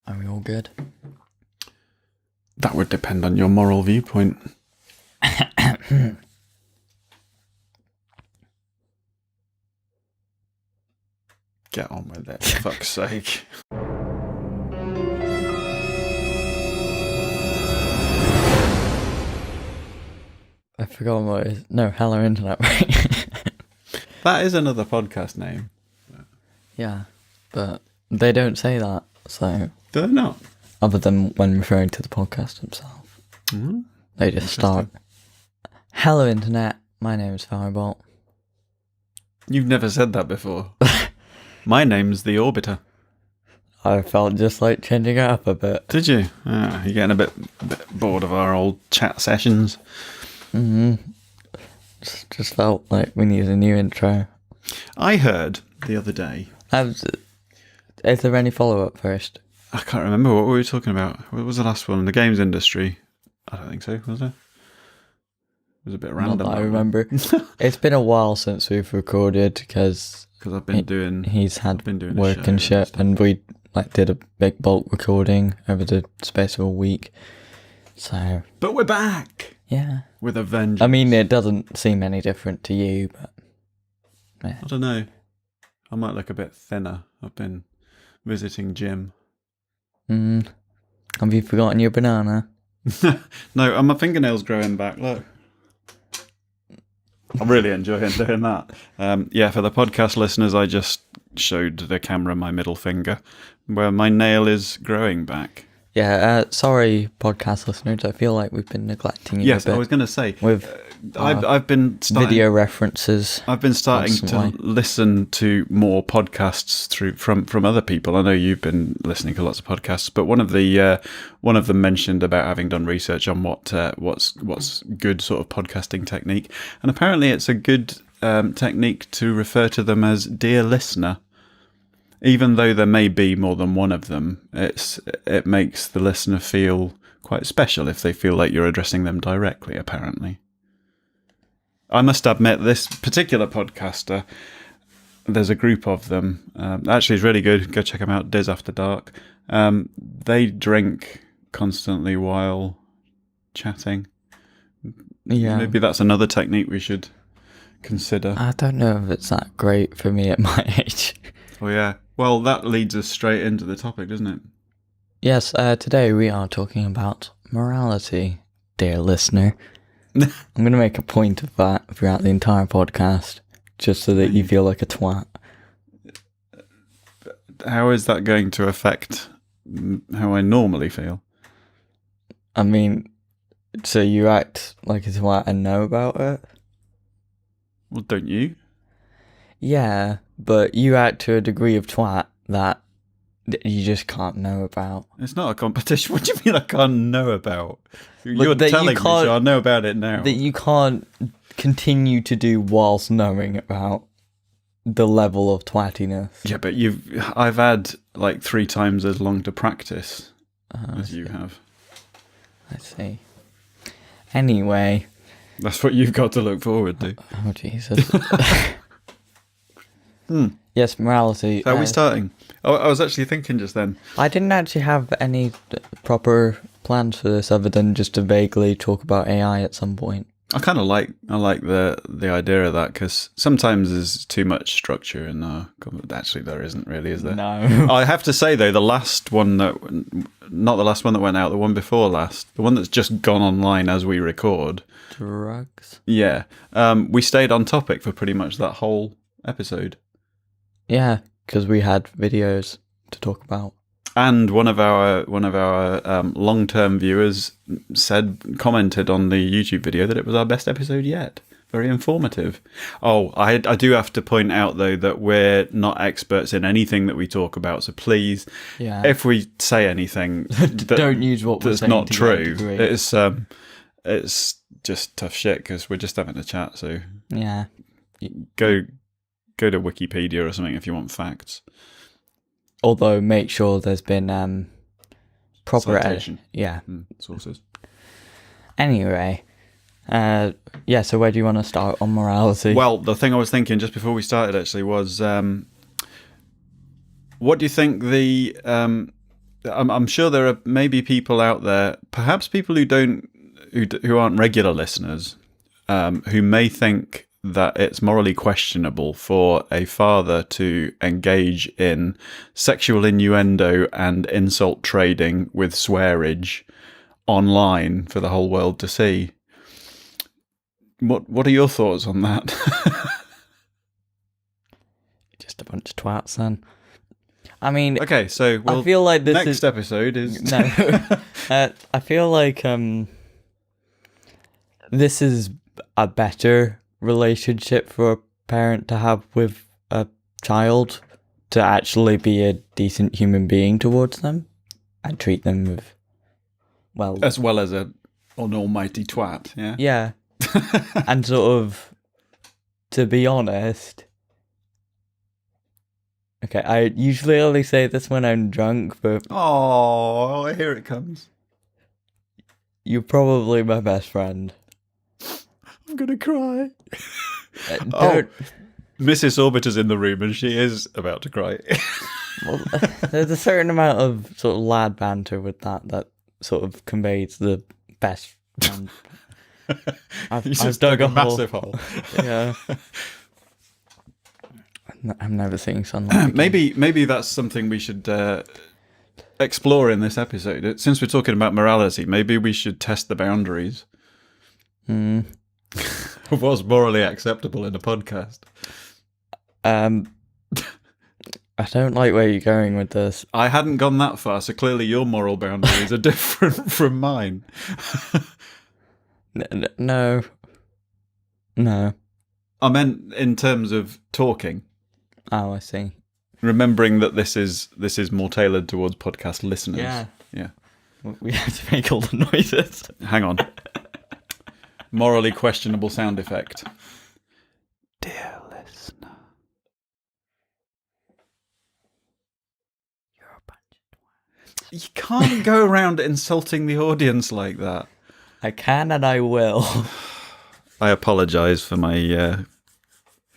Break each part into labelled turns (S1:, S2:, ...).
S1: Are we all good?
S2: That would depend on your moral viewpoint. Get on with it, for fuck's sake.
S1: I forgot what it is. No, Hello Internet.
S2: That is another podcast name.
S1: Yeah, but they don't say that, so...
S2: Do they not?
S1: Other than when referring to the podcast themselves.
S2: Mm-hmm.
S1: They just start, Hello Internet, my name is Firebolt.
S2: You've never said that before. My name's The Orbiter.
S1: I felt just like changing it up a bit.
S2: Did you? You're getting a bit bored of our old chat sessions.
S1: Mm-hmm. Just felt like we needed a new intro.
S2: I heard the other day...
S1: Is there any follow-up first?
S2: I can't remember what we were talking about. What was the last one? The games industry? I don't think so, was it? It was a bit random.
S1: Not that I remember. It's been a while since we've recorded because
S2: I've been doing...
S1: He's had
S2: doing
S1: work and shit, and we did a big bulk recording over the space of a week. So...
S2: But we're back!
S1: Yeah.
S2: With a vengeance.
S1: I mean, it doesn't seem any different to you, but... Yeah.
S2: I don't know. I might look a bit thinner. I've been visiting Jim.
S1: Have you forgotten your banana?
S2: No, my fingernail's growing back. Look. I'm really enjoying doing that. Yeah, for the podcast listeners, I just showed the camera my middle finger, where my nail is growing back.
S1: Yeah, sorry, podcast listeners. I feel like we've been neglecting you.
S2: Yes,
S1: a bit
S2: I was going to say.
S1: With
S2: I've been starting,
S1: video references.
S2: I've been starting
S1: constantly.
S2: to listen to more podcasts from other people. I know you've been listening to lots of podcasts, but one of them mentioned about having done research on what's good sort of podcasting technique, and apparently it's a good technique to refer to them as dear listener. Even though there may be more than one of them, it makes the listener feel quite special if they feel like you're addressing them directly, apparently. I must admit, this particular podcaster, there's a group of them. Actually, it's really good. Go check them out, Diz After Dark. They drink constantly while chatting.
S1: Yeah.
S2: Maybe that's another technique we should consider.
S1: I don't know if it's that great for me at my age.
S2: Oh, yeah. Well, that leads us straight into the topic, doesn't it?
S1: Yes, today we are talking about morality, dear listener. I'm going to make a point of that throughout the entire podcast, just so that you feel like a twat.
S2: How is that going to affect how I normally feel?
S1: I mean, so you act like a twat and know about it?
S2: Well, don't you?
S1: Yeah, but you act to a degree of twat that you just can't know about.
S2: It's not a competition. What do you mean I can't know about? You're
S1: that
S2: telling
S1: you
S2: me, so I know about it now.
S1: That you can't continue to do whilst knowing about the level of twattiness.
S2: Yeah, but I've had like 3 times as long to practice as you have.
S1: I see. Anyway.
S2: That's what you've got to look forward to.
S1: Oh, Jesus. Yes, morality.
S2: So are we starting? Oh, I was actually thinking just then.
S1: I didn't actually have any proper plans for this other than just to vaguely talk about AI at some point.
S2: I kind of like the idea of that, because sometimes there's too much structure in actually there isn't really, is there?
S1: No.
S2: I have to say though, not the last one that went out, the one before last, the one that's just gone online as we record.
S1: Drugs?
S2: Yeah. We stayed on topic for pretty much that whole episode.
S1: Yeah, because we had videos to talk about.
S2: And one of our long-term viewers commented on the YouTube video that it was our best episode yet. Very informative. Oh, I do have to point out though that we're not experts in anything that we talk about. So please, if we say anything,
S1: don't use what we're saying
S2: not
S1: to
S2: true.
S1: get a degree.
S2: It's just tough shit because we're just having a chat. So
S1: yeah,
S2: go to Wikipedia or something if you want facts.
S1: Although make sure there's been proper
S2: citation. Sources.
S1: Anyway, so where do you want to start on morality?
S2: Well, the thing I was thinking just before we started actually was, what do you think the I'm sure there are maybe people out there, perhaps people who aren't regular listeners, who may think that it's morally questionable for a father to engage in sexual innuendo and insult trading with swearage online for the whole world to see. What are your thoughts on that?
S1: Just a bunch of twats, then. I mean,
S2: okay, so
S1: I feel like this
S2: next episode is
S1: no. I feel like this is a better relationship for a parent to have with a child, to actually be a decent human being towards them and treat them with, well,
S2: as well as an almighty twat.
S1: Yeah. And sort of, to be honest, okay, I usually only say this when I'm drunk, but
S2: oh, here it comes.
S1: You're probably my best friend.
S2: I'm gonna cry.
S1: Don't.
S2: Mrs. Orbiter's in the room and she is about to cry.
S1: Well, there's a certain amount of sort of lad banter with that sort of conveys the best friend. I've dug a
S2: massive hole.
S1: Yeah. I'm never seeing sunlight.
S2: Maybe that's something we should explore in this episode. Since we're talking about morality, maybe we should test the boundaries of what's morally acceptable in a podcast.
S1: I don't like where you're going with this.
S2: I hadn't gone that far, so clearly your moral boundaries are different from mine.
S1: No.
S2: I meant in terms of talking.
S1: Oh, I see.
S2: Remembering that this is more tailored towards podcast listeners.
S1: Yeah. We have to make all the noises.
S2: Hang on. Morally questionable sound effect. Dear listener.
S1: You're a bunch of twats.
S2: You can't go around insulting the audience like that.
S1: I can and I will.
S2: I apologise for my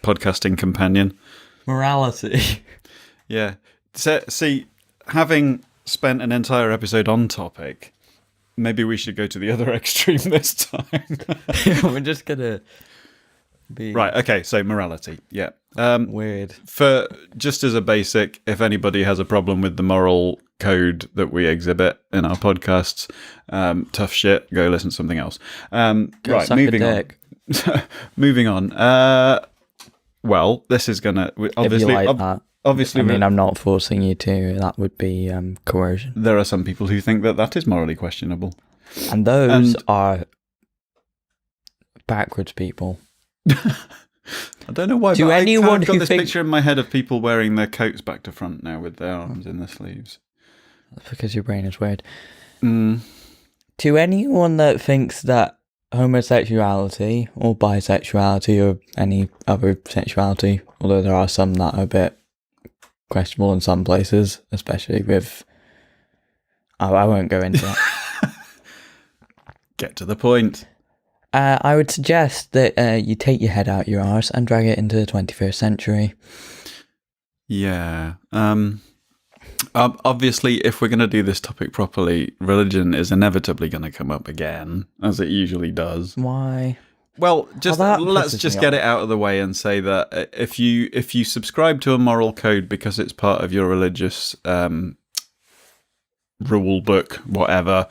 S2: podcasting companion.
S1: Morality.
S2: Yeah. So, see, having spent an entire episode on topic, maybe we should go to the other extreme this time.
S1: We're just gonna be
S2: right. Okay. So morality. Yeah.
S1: Weird.
S2: For just as a basic, if anybody has a problem with the moral code that we exhibit in our podcasts, tough shit. Go listen to something else. Right. Moving on. Moving on. Well, this is gonna obviously.
S1: If you like that.
S2: Obviously,
S1: I mean, I'm not forcing you to. That would be coercion.
S2: There are some people who think that is morally questionable.
S1: And those are backwards people.
S2: I don't know why,
S1: to
S2: but
S1: anyone
S2: I've got
S1: who
S2: this picture in my head of people wearing their coats back to front now with their arms in the sleeves.
S1: That's because your brain is weird. To anyone that thinks that homosexuality or bisexuality or any other sexuality, although there are some that are a bit questionable in some places, especially with... Oh, I won't go into that.
S2: Get to the point.
S1: I would suggest that you take your head out your arse and drag it into the 21st century.
S2: Yeah. Obviously, if we're going to do this topic properly, religion is inevitably going to come up again, as it usually does.
S1: Why?
S2: Well, let's just get
S1: off.
S2: it out of the way and say that if you subscribe to a moral code because it's part of your religious rule book, whatever,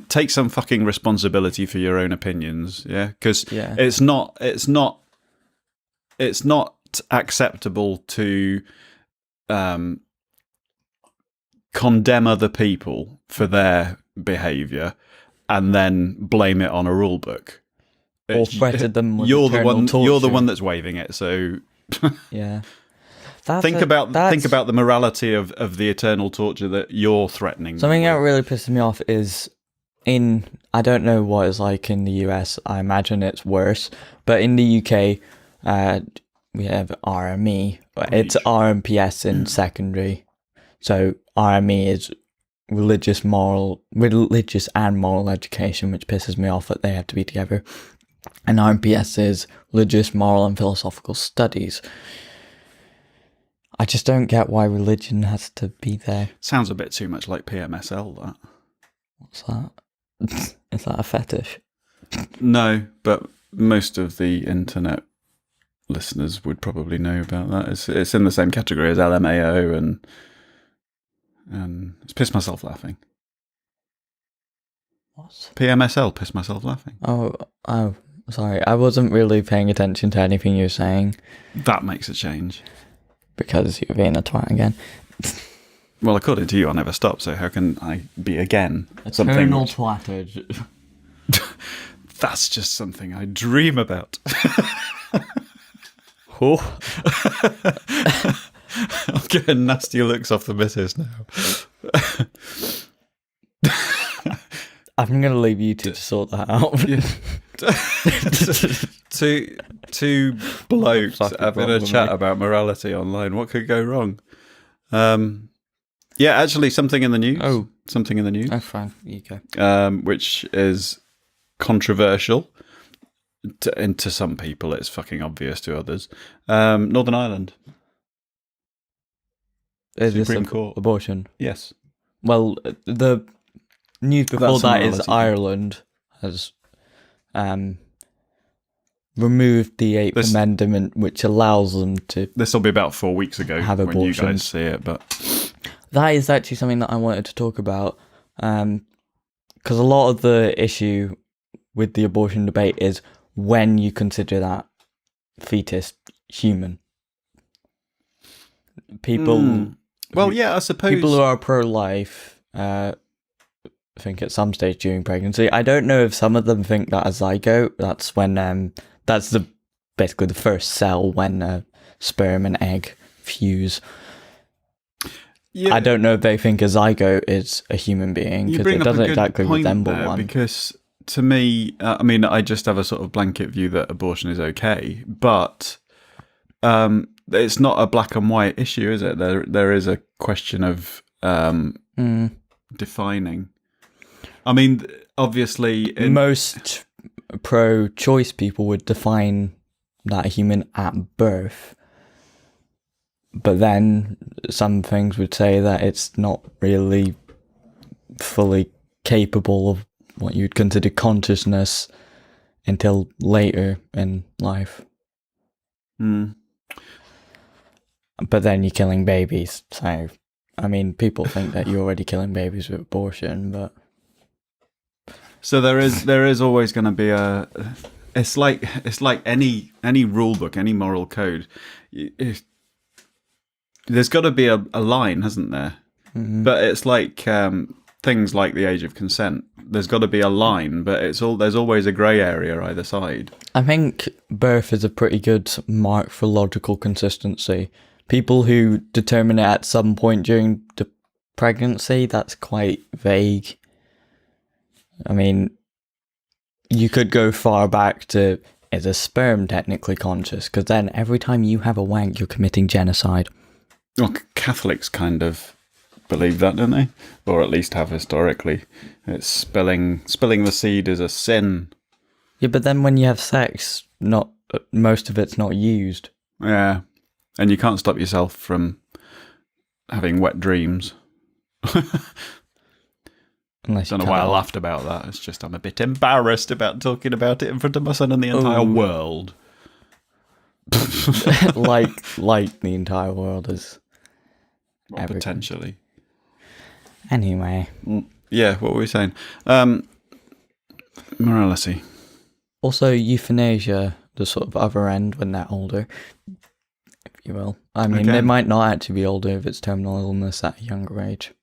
S2: take some fucking responsibility for your own opinions. Yeah, because it's not acceptable to condemn other people for their behaviour and then blame it on a rule book.
S1: Or threaten them with
S2: you're
S1: eternal torture.
S2: You're the one that's waving it. So
S1: yeah,
S2: think about the morality of the eternal torture that you're threatening.
S1: Something that really pisses me off is I don't know what it's like in the US. I imagine it's worse, but in the UK, we have RME. It's RMPS in secondary. So RME is religious and moral education, which pisses me off that they have to be together. And RMPS is religious, moral and philosophical studies. I just don't get why religion has to be there.
S2: Sounds a bit too much like PMSL, that.
S1: What's that? Is that a fetish?
S2: No, but most of the internet listeners would probably know about that. It's in the same category as LMAO and it's piss myself laughing.
S1: What?
S2: PMSL, piss myself laughing.
S1: Oh, sorry. I wasn't really paying attention to anything you were saying.
S2: That makes a change.
S1: Because you're being a twat again.
S2: Well, according to you, I never stop, so how can I be again
S1: Eternal twattage.
S2: That's just something I dream about.
S1: Oh.
S2: I'm getting nasty looks off the missus now.
S1: I'm going to leave you two to sort that out.
S2: Two blokes having a chat about morality online. What could go wrong? Yeah, actually, something in the news.
S1: Oh.
S2: Something in the news.
S1: Oh, fine. You go.
S2: Which is controversial. To some people, it's fucking obvious. To others, Northern Ireland.
S1: Is
S2: Supreme
S1: this
S2: Court.
S1: Abortion?
S2: Yes.
S1: Well, the news before
S2: That's
S1: that
S2: a
S1: is
S2: morality.
S1: Ireland has removed the Eighth Amendment, which allows them to.
S2: This will be about 4 weeks ago
S1: have
S2: when you
S1: abortions.
S2: guys see it, but
S1: That is actually something that I wanted to talk about, because a lot of the issue with the abortion debate is when you consider that fetus human. People,
S2: well, yeah, I suppose
S1: people who are pro-life think at some stage during pregnancy. I don't know if some of them think that a zygote. That's when that's basically the first cell when sperm and egg fuse.
S2: Yeah,
S1: I don't know if they think a zygote is a human being because it doesn't exactly resemble one.
S2: Because to me, I mean, I just have a sort of blanket view that abortion is okay, but it's not a black and white issue, is it? There is a question of defining. I mean, obviously,
S1: Most pro-choice people would define that human at birth. But then some things would say that it's not really fully capable of what you'd consider consciousness until later in life. But then you're killing babies. So, I mean, people think that you're already killing babies with abortion, but...
S2: So there is always going to be a... It's like any rule book, any moral code. There's got to be a line, hasn't there? Mm-hmm. But it's like things like the age of consent. There's got to be a line, but there's always a grey area either side.
S1: I think birth is a pretty good mark for logical consistency. People who determine it at some point during the pregnancy, that's quite vague. I mean, you could go far back to, is a sperm technically conscious? Because then every time you have a wank, you're committing genocide.
S2: Well, Catholics kind of believe that, don't they? Or at least have historically. It's spilling the seed is a sin.
S1: Yeah, but then when you have sex, most of it's not used.
S2: Yeah, and you can't stop yourself from having wet dreams.
S1: Unless
S2: I don't know why I laughed about that. It's just I'm a bit embarrassed about talking about it in front of my son and the entire world.
S1: like the entire world is...
S2: Well, potentially.
S1: Anyway.
S2: Yeah, what were we saying? Morality.
S1: Also, euthanasia, the sort of other end when they're older, if you will. I mean, they might not actually be older if it's terminal illness at a younger age.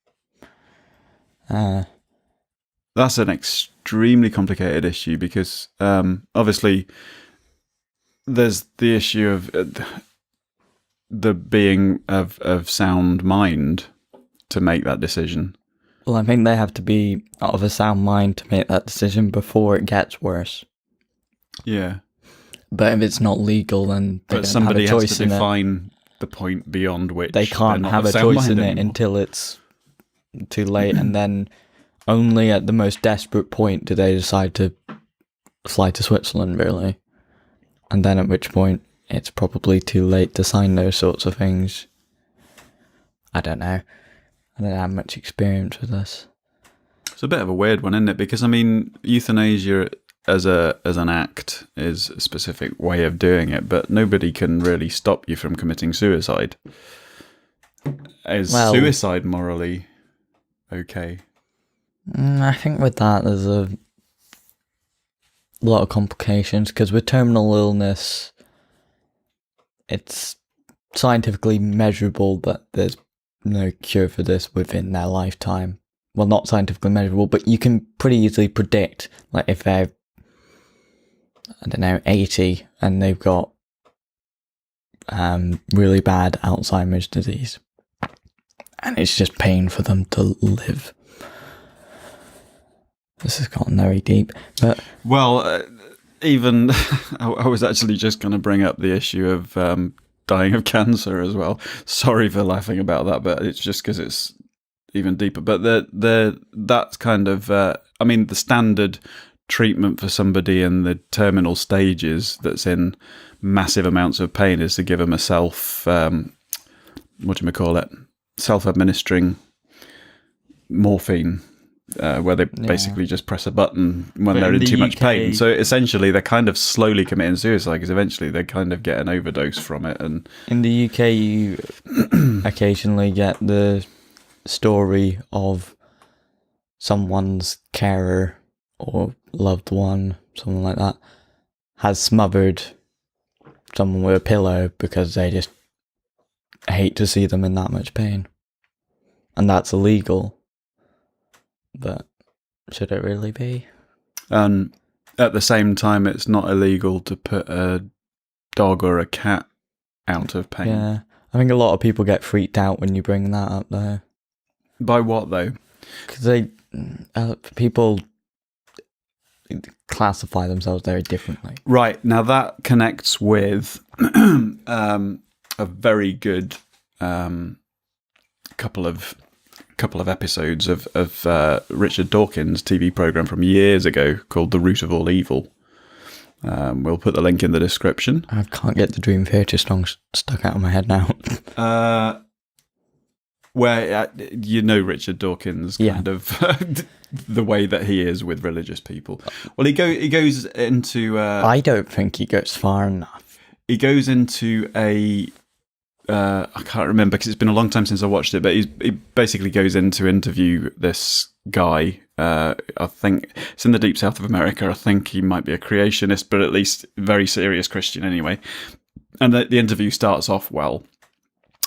S2: That's an extremely complicated issue because obviously there's the issue of the being of sound mind to make that decision.
S1: Well, I think they have to be out of a sound mind to make that decision before it gets worse.
S2: Yeah.
S1: But if it's not legal, then they don't have a choice in it. But somebody has to
S2: define the point beyond which
S1: they can't have a choice in it until it's too late, and then only at the most desperate point do they decide to fly to Switzerland, really. And then at which point it's probably too late to sign those sorts of things. I don't know. I don't have much experience with this.
S2: It's a bit of a weird one, isn't it? Because I mean, euthanasia as an act is a specific way of doing it, but nobody can really stop you from committing suicide. Is suicide morally okay?
S1: I think with that there's a lot of complications, because with terminal illness, it's scientifically measurable that there's no cure for this within their lifetime. Well, not scientifically measurable, but you can pretty easily predict, like if they're, 80 and they've got really bad Alzheimer's disease, and it's just pain for them to live. This has gotten very deep, but
S2: even I was actually just going to bring up the issue of dying of cancer as well. Sorry for laughing about that, but it's just because it's even deeper. But that's kind of the standard treatment for somebody in the terminal stages that's in massive amounts of pain is to give them a self-administering morphine, where they basically just press a button when they're in too much pain. So essentially they're kind of slowly committing suicide, because eventually they kind of get an overdose from it. And
S1: in the UK you occasionally get the story of someone's carer or loved one, something like that, has smothered someone with a pillow because they just hate to see them in that much pain. And that's illegal. But should it really be?
S2: And at the same time, it's not illegal to put a dog or a cat out of pain.
S1: Yeah, I think a lot of people get freaked out when you bring that up, though.
S2: By what, though?
S1: Because people classify themselves very differently.
S2: Right, now that connects with a very good couple of episodes of Richard Dawkins' TV program from years ago called The Root of All Evil. We'll put the link in the description.
S1: I can't get the Dream Theatre song stuck out of my head now.
S2: Where Richard Dawkins kind of the way that he is with religious people. Well, he goes into.
S1: I don't think he goes far enough.
S2: He goes into a. I can't remember because it's been a long time since I watched it, but he basically goes in to interview this guy. I think it's in the deep south of America. I think he might be a creationist, but at least very serious Christian anyway. And the interview starts off well.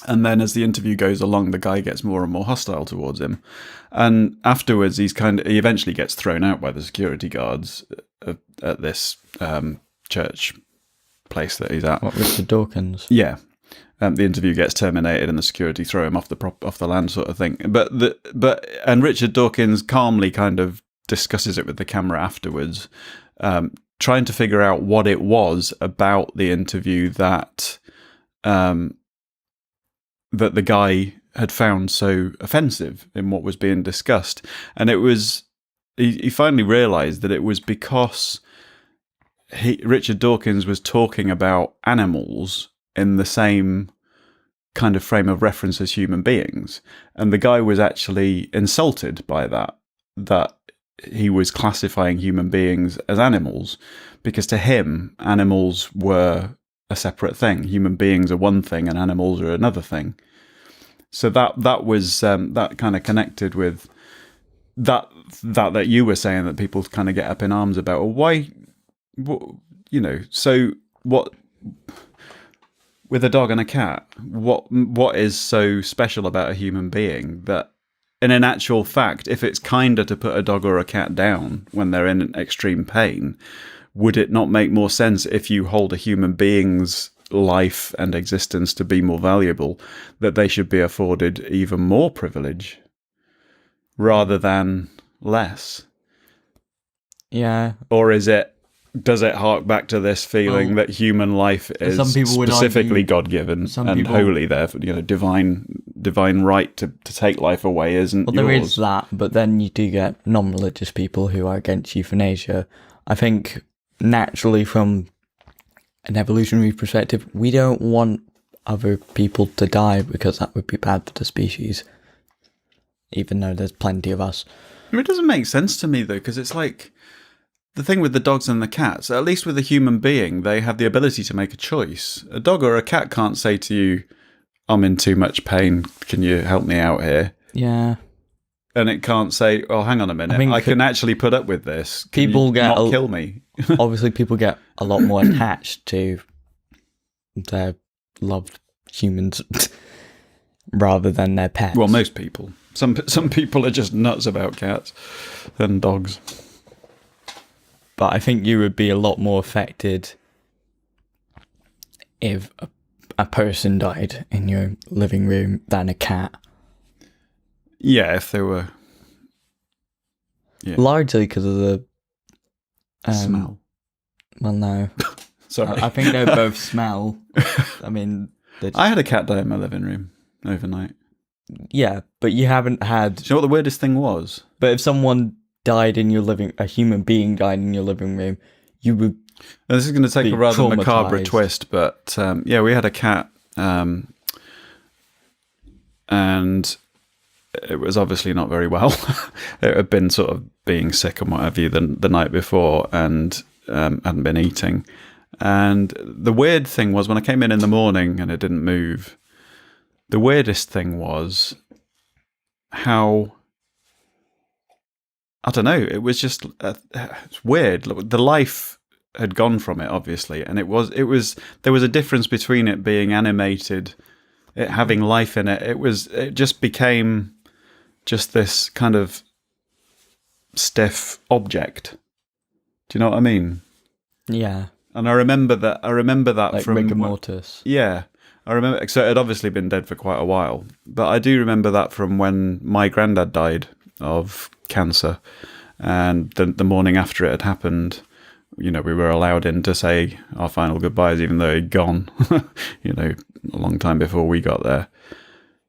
S2: And then as the interview goes along, the guy gets more and more hostile towards him. And afterwards, he eventually gets thrown out by the security guards at this church place that he's at.
S1: What, Richard Dawkins?
S2: Yeah. The interview gets terminated and the security throw him off the land, sort of thing. And Richard Dawkins calmly kind of discusses it with the camera afterwards, trying to figure out what it was about the interview that the guy had found so offensive in what was being discussed. And it was, he finally realised that it was because Richard Dawkins was talking about animals in the same kind of frame of reference as human beings. And the guy was actually insulted by that he was classifying human beings as animals, because to him, animals were a separate thing. Human beings are one thing and animals are another thing. So that was that kind of connected with that you were saying, that people kind of get up in arms about. Well, why, so what with a dog and a cat? What is so special about a human being that, in an actual fact, if it's kinder to put a dog or a cat down when they're in extreme pain, would it not make more sense, if you hold a human being's life and existence to be more valuable, that they should be afforded even more privilege rather than less?
S1: Yeah.
S2: Or does it hark back to this feeling that human life is specifically God-given and holy, therefore, divine right to take life away isn't yours?
S1: There is that, but then you do get non-religious people who are against euthanasia. I think naturally, from an evolutionary perspective, we don't want other people to die, because that would be bad for the species, even though there's plenty of us.
S2: It doesn't make sense to me, though, because it's like the thing with the dogs and the cats, at least with a human being, they have the ability to make a choice. A dog or a cat can't say to you, I'm in too much pain, can you help me out here?
S1: Yeah.
S2: And it can't say, oh, hang on a minute, I can actually put up with this. Can
S1: people
S2: you
S1: get
S2: not kill me?
S1: Obviously, people get a lot more attached to their loved humans rather than their pets.
S2: Well, most people. Some people are just nuts about cats and dogs.
S1: But I think you would be a lot more affected if a person died in your living room than a cat.
S2: Yeah, if they were... Yeah.
S1: Largely because of the...
S2: smell.
S1: Well, no.
S2: Sorry.
S1: I think they both smell. I mean...
S2: I had a cat die in my living room overnight.
S1: Yeah, but you haven't had...
S2: Do you know what the weirdest thing was?
S1: But if someone died in your living... A human being died in your living room, you would...
S2: Now, this is going to take a rather macabre
S1: traumatised.
S2: twist, but yeah, we had a cat, and it was obviously not very well. It had been sort of being sick and what have you the night before, and hadn't been eating. And the weird thing was when I came in the morning and it didn't move, the weirdest thing was how, I don't know, it was just it's weird. The life had gone from it, obviously, and there was a difference between it being animated, it having life in it. It just became just this kind of stiff object. Do you know what I mean?
S1: Yeah.
S2: And I remember that
S1: Like
S2: from
S1: rigor mortis.
S2: Yeah, I remember. So it had obviously been dead for quite a while, but I do remember that from when my granddad died of cancer, and the morning after it had happened, you know, we were allowed in to say our final goodbyes, even though he'd gone, you know, a long time before we got there.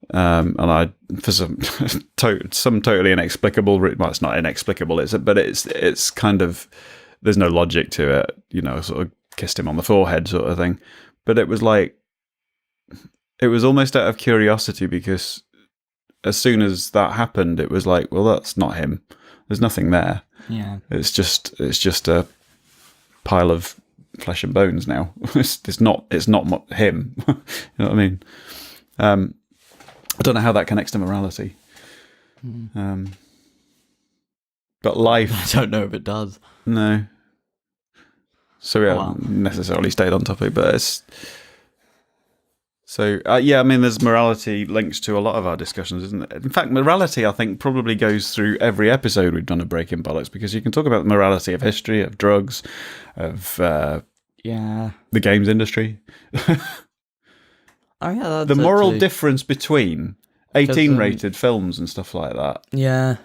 S2: And I, for some totally inexplicable, well, it's not inexplicable, but it's kind of, there's no logic to it, you know, sort of kissed him on the forehead sort of thing. But it was like, it was almost out of curiosity, because as soon as that happened, it was like, well, that's not him. There's nothing there.
S1: Yeah.
S2: It's just a pile of flesh and bones now. It's not him. You know what I mean? I don't know how that connects to morality. But life...
S1: I don't know if it does.
S2: No. So we haven't necessarily stayed on topic, but it's... So, yeah, I mean, there's morality links to a lot of our discussions, isn't it? In fact, morality, I think, probably goes through every episode we've done of Breaking Bollocks, because you can talk about the morality of history, of drugs, of the games industry.
S1: Oh, yeah, that's
S2: the moral difference between 18-rated films and stuff like that.
S1: Yeah.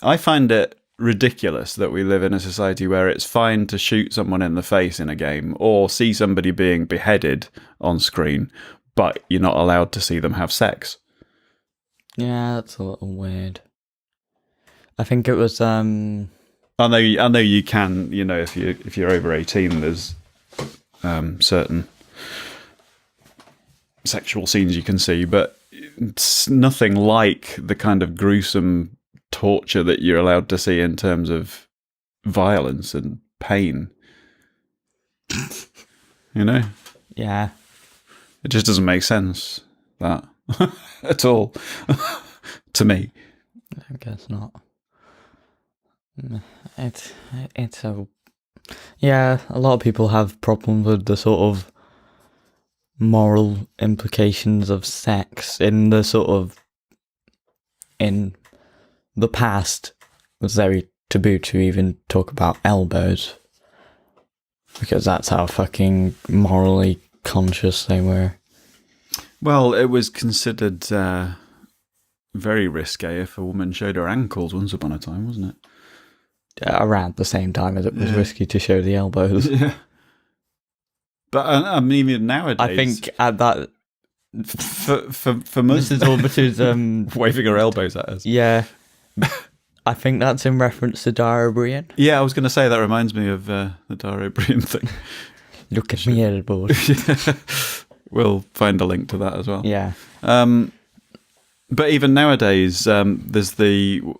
S2: I find it ridiculous that we live in a society where it's fine to shoot someone in the face in a game or see somebody being beheaded on screen, but you're not allowed to see them have sex.
S1: Yeah, that's a little weird. I think it was
S2: I know you can, you know, if you're over 18, there's certain sexual scenes you can see, but it's nothing like the kind of gruesome torture that you're allowed to see in terms of violence and pain. You know?
S1: Yeah.
S2: It just doesn't make sense, that, at all, to me.
S1: I guess not. It's a... Yeah, a lot of people have problems with the sort of moral implications of sex in the sort of... In the past, it was very taboo to even talk about elbows, because that's how fucking morally conscious they were.
S2: Well, it was considered very risque if a woman showed her ankles once upon a time, wasn't it?
S1: Around the same time as it was risky to show the elbows.
S2: Yeah. But I mean, even nowadays,
S1: I think at that,
S2: for most
S1: Mrs. Orbiter's
S2: waving her elbows at us.
S1: Yeah, I think that's in reference to Dara O'Brien.
S2: Yeah, I was going to say that reminds me of the Dara O'Brien thing.
S1: Look at me elbows.
S2: We'll find a link to that as well.
S1: Yeah.
S2: But even nowadays, there's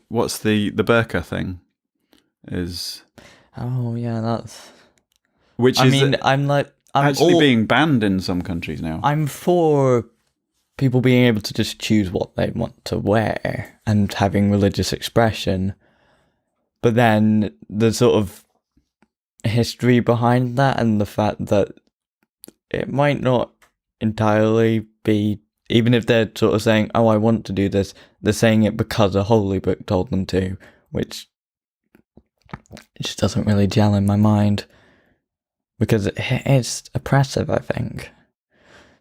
S2: what's the burqa thing?
S1: Oh yeah, that's.
S2: Which
S1: I
S2: is
S1: mean, I'm
S2: actually being banned in some countries now.
S1: I'm for people being able to just choose what they want to wear and having religious expression, but then the sort of history behind that and the fact that it might not entirely be, even if they're sort of saying, oh, I want to do this, they're saying it because a holy book told them to, which just doesn't really gel in my mind, because it's oppressive, I think,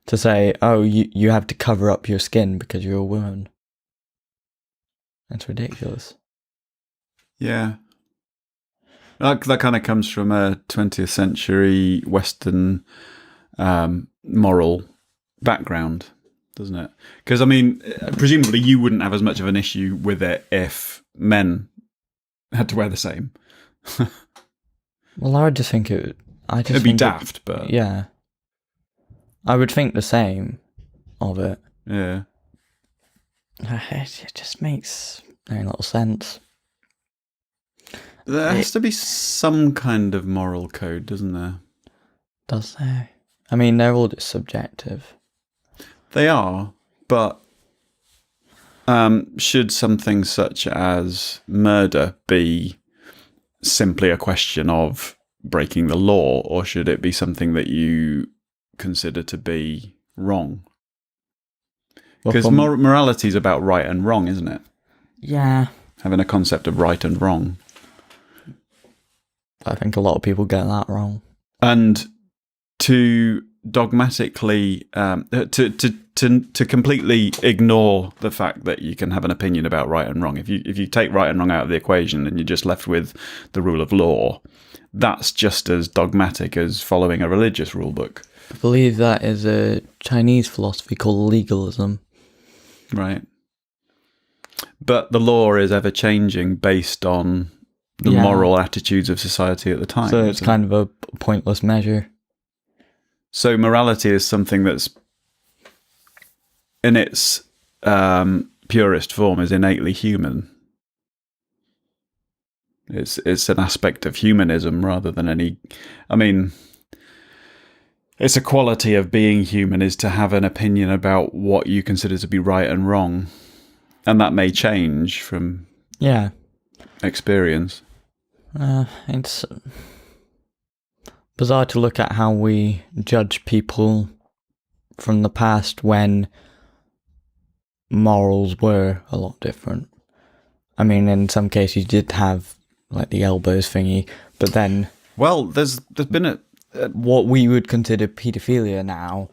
S1: to say, oh, you have to cover up your skin because you're a woman. That's ridiculous.
S2: Yeah. That kind of comes from a 20th century Western moral background, doesn't it? Because, I mean, presumably you wouldn't have as much of an issue with it if men had to wear the same.
S1: Well, I would just think it'd
S2: be daft, but...
S1: Yeah. I would think the same of it.
S2: Yeah.
S1: It just makes very little sense.
S2: There has to be some kind of moral code, doesn't there?
S1: Does there? I mean, they're all just subjective.
S2: They are, but should something such as murder be simply a question of breaking the law, or should it be something that you consider to be wrong? Because morality is about right and wrong, isn't it?
S1: Yeah.
S2: Having a concept of right and wrong.
S1: I think a lot of people get that wrong.
S2: And to dogmatically, to completely ignore the fact that you can have an opinion about right and wrong. If you take right and wrong out of the equation and you're just left with the rule of law, that's just as dogmatic as following a religious rule book.
S1: I believe that is a Chinese philosophy called legalism.
S2: Right. But the law is ever changing based on the moral attitudes of society at the time.
S1: So it's kind of a pointless measure.
S2: So morality is something that's, in its purest form, is innately human. It's an aspect of humanism rather than any... I mean, it's a quality of being human is to have an opinion about what you consider to be right and wrong. And that may change from experience.
S1: It's bizarre to look at how we judge people from the past when morals were a lot different. I mean, in some cases you did have like the elbows thingy, but then...
S2: Well, there's been
S1: what we would consider paedophilia now.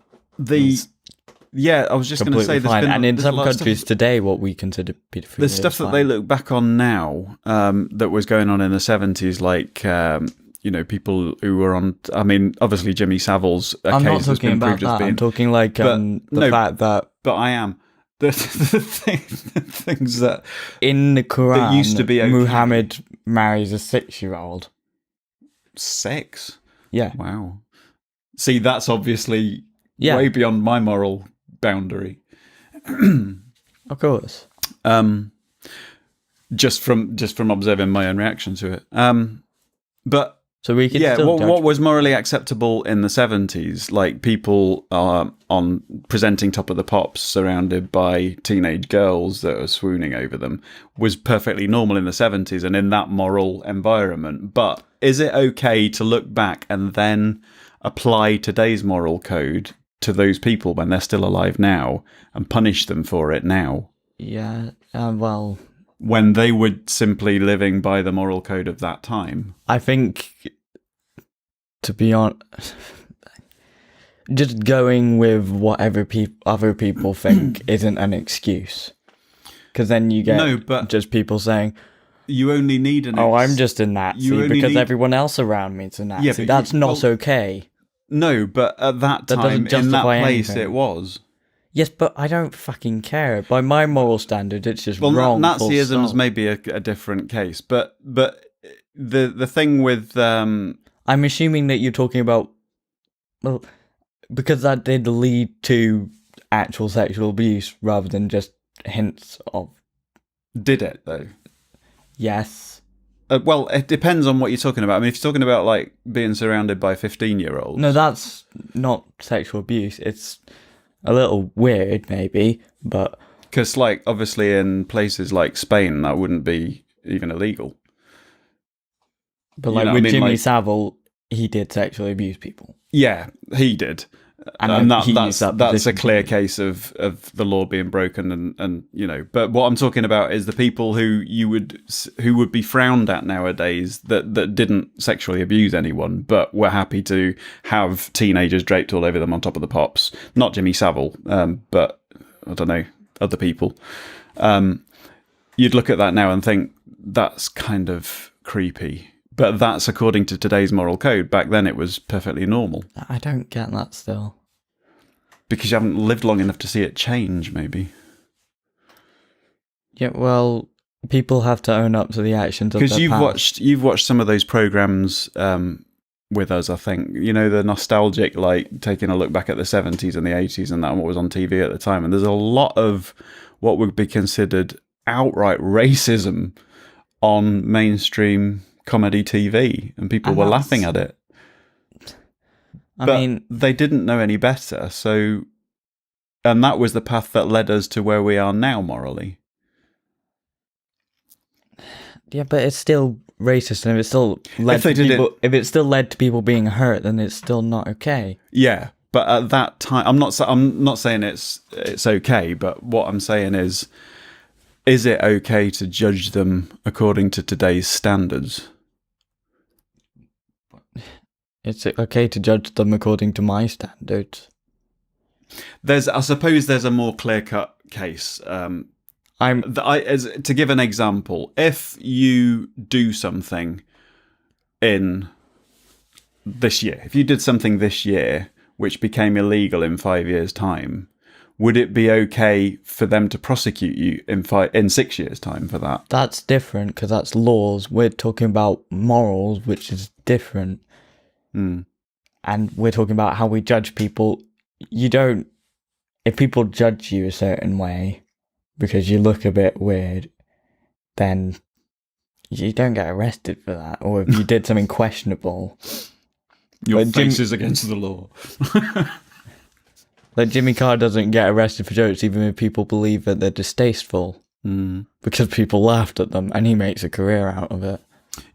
S2: Yeah, I was just going to say,
S1: and in some countries today, what we consider paedophilia.
S2: The stuff that they look back on now, that was going on in the 70s, like people who were on. I mean, obviously Jimmy Savile's case.
S1: I'm not talking about that. I'm talking like the fact that.
S2: But I am the things that
S1: in the Quran
S2: that used to be okay.
S1: Muhammad marries a 6-year-old.
S2: 6?
S1: Yeah.
S2: Wow. See, that's obviously way beyond my moral boundary.
S1: Of course.
S2: Just from observing my own reaction to it. But
S1: so we can still
S2: what was morally acceptable in the 70s, like people on presenting Top of the Pops surrounded by teenage girls that are swooning over them, was perfectly normal in the 70s and in that moral environment. But is it okay to look back and then apply today's moral code to those people when they're still alive now and punish them for it now?
S1: Yeah, well...
S2: When they were simply living by the moral code of that time.
S1: I think, to be honest, just going with whatever other people think isn't an excuse. Because then you get just people saying...
S2: You only need an...
S1: I'm just a Nazi because everyone else around me is a Nazi. Yeah, that's not okay.
S2: No, but at that time, in that place, it was.
S1: Yes, but I don't fucking care. By my moral standard, it's just wrong.
S2: Well, Nazism's maybe a different case, but the thing with...
S1: I'm assuming that you're talking about because that did lead to actual sexual abuse rather than just hints of.
S2: Did it, though?
S1: Yes.
S2: Well, it depends on what you're talking about. I mean, if you're talking about, like, being surrounded by 15-year-olds...
S1: No, that's not sexual abuse. It's a little weird, maybe, but...
S2: Because, like, obviously in places like Spain, that wouldn't be even illegal.
S1: But, like, with Jimmy Savile, he did sexually abuse people.
S2: Yeah, he did. And that's a clear case of the law being broken, and you know. But what I'm talking about is the people who would be frowned at nowadays that didn't sexually abuse anyone, but were happy to have teenagers draped all over them on top of the pops. Not Jimmy Savile, but I don't know, other people. You'd look at that now and think that's kind of creepy. But that's according to today's moral code. Back then it was perfectly normal.
S1: I don't get that still.
S2: Because you haven't lived long enough to see it change, maybe.
S1: Yeah, well, people have to own up to the actions of their past.
S2: Because you've watched some of those programs with us, I think. You know, the nostalgic, like, taking a look back at the 70s and the 80s and that, and what was on TV at the time. And there's a lot of what would be considered outright racism on mainstream comedy TV, and people were laughing at it. I mean, they didn't know any better, and that was the path that led us to where we are now morally.
S1: Yeah, but it's still racist, and if it still led to people being hurt, then it's still not okay.
S2: Yeah, but at that time, I'm not saying it's okay, but what I'm saying is it okay to judge them according to today's standards?
S1: It's okay to judge them according to my standards.
S2: I suppose there's a more clear-cut case. To give an example, if you do something in this year, if you did something this year which became illegal in 5 years' time, would it be okay for them to prosecute you in 6 years' time for that?
S1: That's different, because that's laws. We're talking about morals, which is different.
S2: Mm.
S1: And we're talking about how we judge people. If people judge you a certain way because you look a bit weird, then you don't get arrested for that. Or if you did something questionable.
S2: Your face is against the law.
S1: Like, Jimmy Carr doesn't get arrested for jokes even if people believe that they're distasteful.
S2: Mm.
S1: Because people laughed at them, and he makes a career out of it.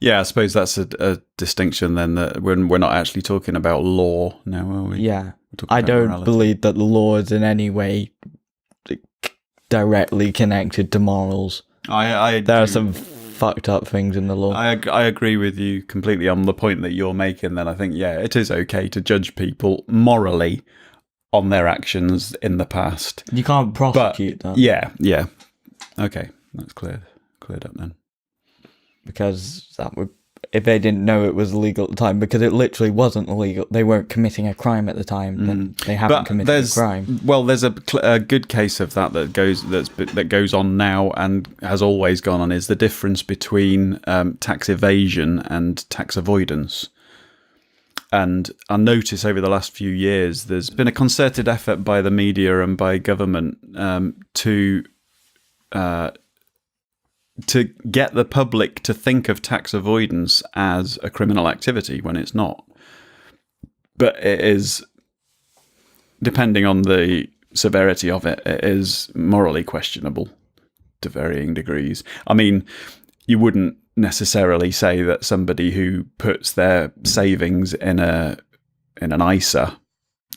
S2: Yeah, I suppose that's a distinction then, that we're not actually talking about law now, are we?
S1: Yeah. I don't believe that the law is in any way directly connected to morals. There are some fucked up things in the law.
S2: I agree with you completely on the point that you're making then. I think, yeah, it is okay to judge people morally on their actions in the past.
S1: You can't prosecute them.
S2: Yeah. Okay, that's cleared up then.
S1: Because that would, if they didn't know it was illegal at the time, because it literally wasn't illegal, they weren't committing a crime at the time, then they haven't committed a crime.
S2: Well, there's a good case of that goes on now and has always gone on, is the difference between tax evasion and tax avoidance. And I notice over the last few years, there's been a concerted effort by the media and by government to get the public to think of tax avoidance as a criminal activity when it's not. But it is, depending on the severity of it, it is morally questionable to varying degrees. I mean, you wouldn't necessarily say that somebody who puts their savings in an ISA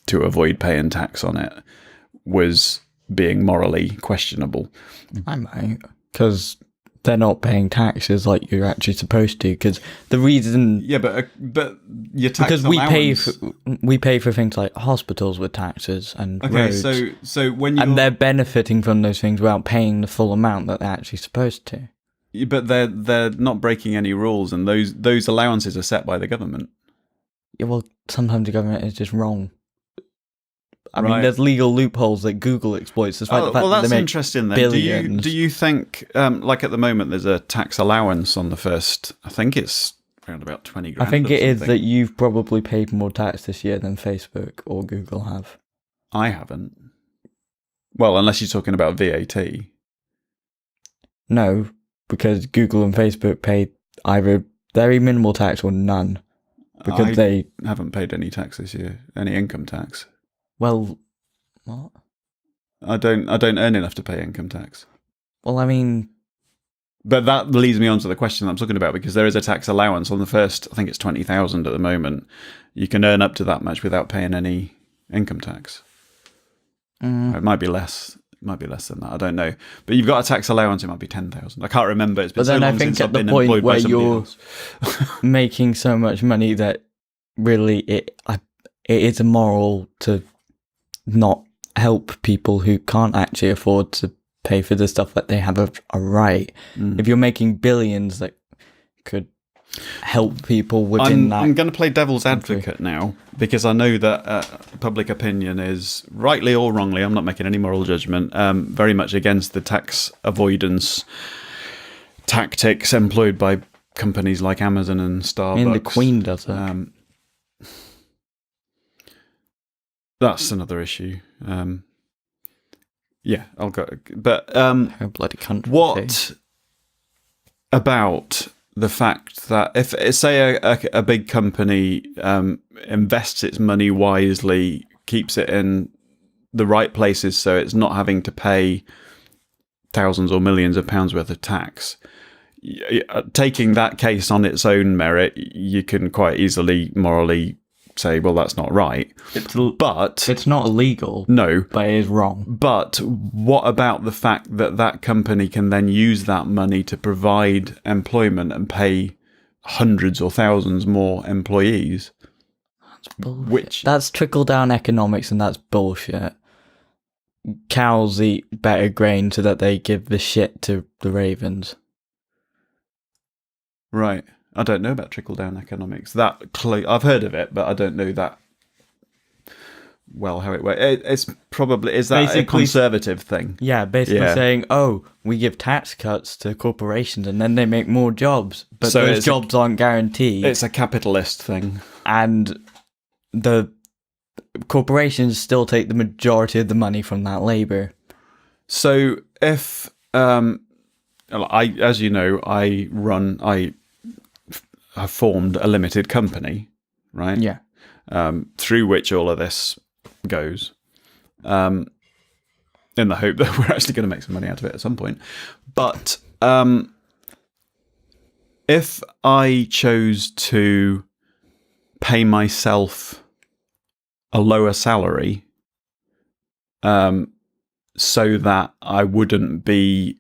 S2: to avoid paying tax on it was being morally questionable.
S1: I might, because they're not paying taxes like you're actually supposed to. Because the reason,
S2: but your tax
S1: because
S2: allowance...
S1: we pay for things like hospitals with taxes and roads.
S2: So when you
S1: they're benefiting from those things without paying the full amount that they're actually supposed to.
S2: But they're not breaking any rules, and those allowances are set by the government.
S1: Yeah, well, sometimes the government is just wrong. I mean, there's legal loopholes that Google exploits, despite the fact that they make
S2: interesting. Then,
S1: billions.
S2: do you think, like at the moment, there's a tax allowance on the first? I think it's around about 20
S1: I
S2: grand.
S1: think
S2: or
S1: it is
S2: something.
S1: that you've probably paid more tax this year than Facebook or Google have.
S2: I haven't. Well, unless you're talking about VAT.
S1: No, because Google and Facebook pay either very minimal tax or none. Because
S2: I
S1: they
S2: haven't paid any tax this year, any income tax.
S1: well, what?
S2: I don't earn enough to pay income tax.
S1: Well, I mean,
S2: But that leads me on to the question I'm talking about, because there is a tax allowance on the first, I think it's 20,000 at the moment. You can earn up to that much without paying any income tax. It might be less. It might be less than that. I don't know. But you've got a tax allowance. It might be 10,000. I can't remember. It's been
S1: but
S2: so
S1: then I
S2: long
S1: think
S2: since
S1: at
S2: I've
S1: the
S2: been
S1: point
S2: employed
S1: where
S2: by somebody
S1: you're
S2: else.
S1: making so much money that really it is immoral to not help people who can't actually afford to pay for the stuff that they have a right. If you're making billions that could help people within that.
S2: I'm going to play devil's advocate now, because I know that public opinion is, rightly or wrongly, I'm not making any moral judgment, very much against the tax avoidance tactics employed by companies like Amazon and Starbucks.
S1: I mean, the Queen does it.
S2: That's another issue. Yeah, I'll go. But
S1: Her bloody country.
S2: what about the fact that if, say, a big company invests its money wisely, keeps it in the right places so it's not having to pay thousands or millions of pounds worth of tax, taking that case on its own merit, you can quite easily morally say, well, that's not right. But
S1: It's not illegal.
S2: no,
S1: But it is wrong.
S2: but what about the fact that that company can then use that money to provide employment and pay hundreds or thousands more employees?
S1: That's bullshit.
S2: Which
S1: That's trickle-down economics, and that's bullshit. Cows eat better grain so that they give the shit to the ravens.
S2: right? I don't know about trickle-down economics. I've heard of it, but I don't know that well how it works. It's probably, is that a conservative thing?
S1: Yeah, basically saying, oh, we give tax cuts to corporations and then they make more jobs, but
S2: So
S1: those jobs aren't guaranteed.
S2: It's a capitalist thing.
S1: And the corporations still take the majority of the money from that labour.
S2: So if, as you know, I have formed a limited company, right?
S1: Yeah.
S2: Through which all of this goes, in the hope that we're actually going to make some money out of it at some point. But if I chose to pay myself a lower salary, so that I wouldn't be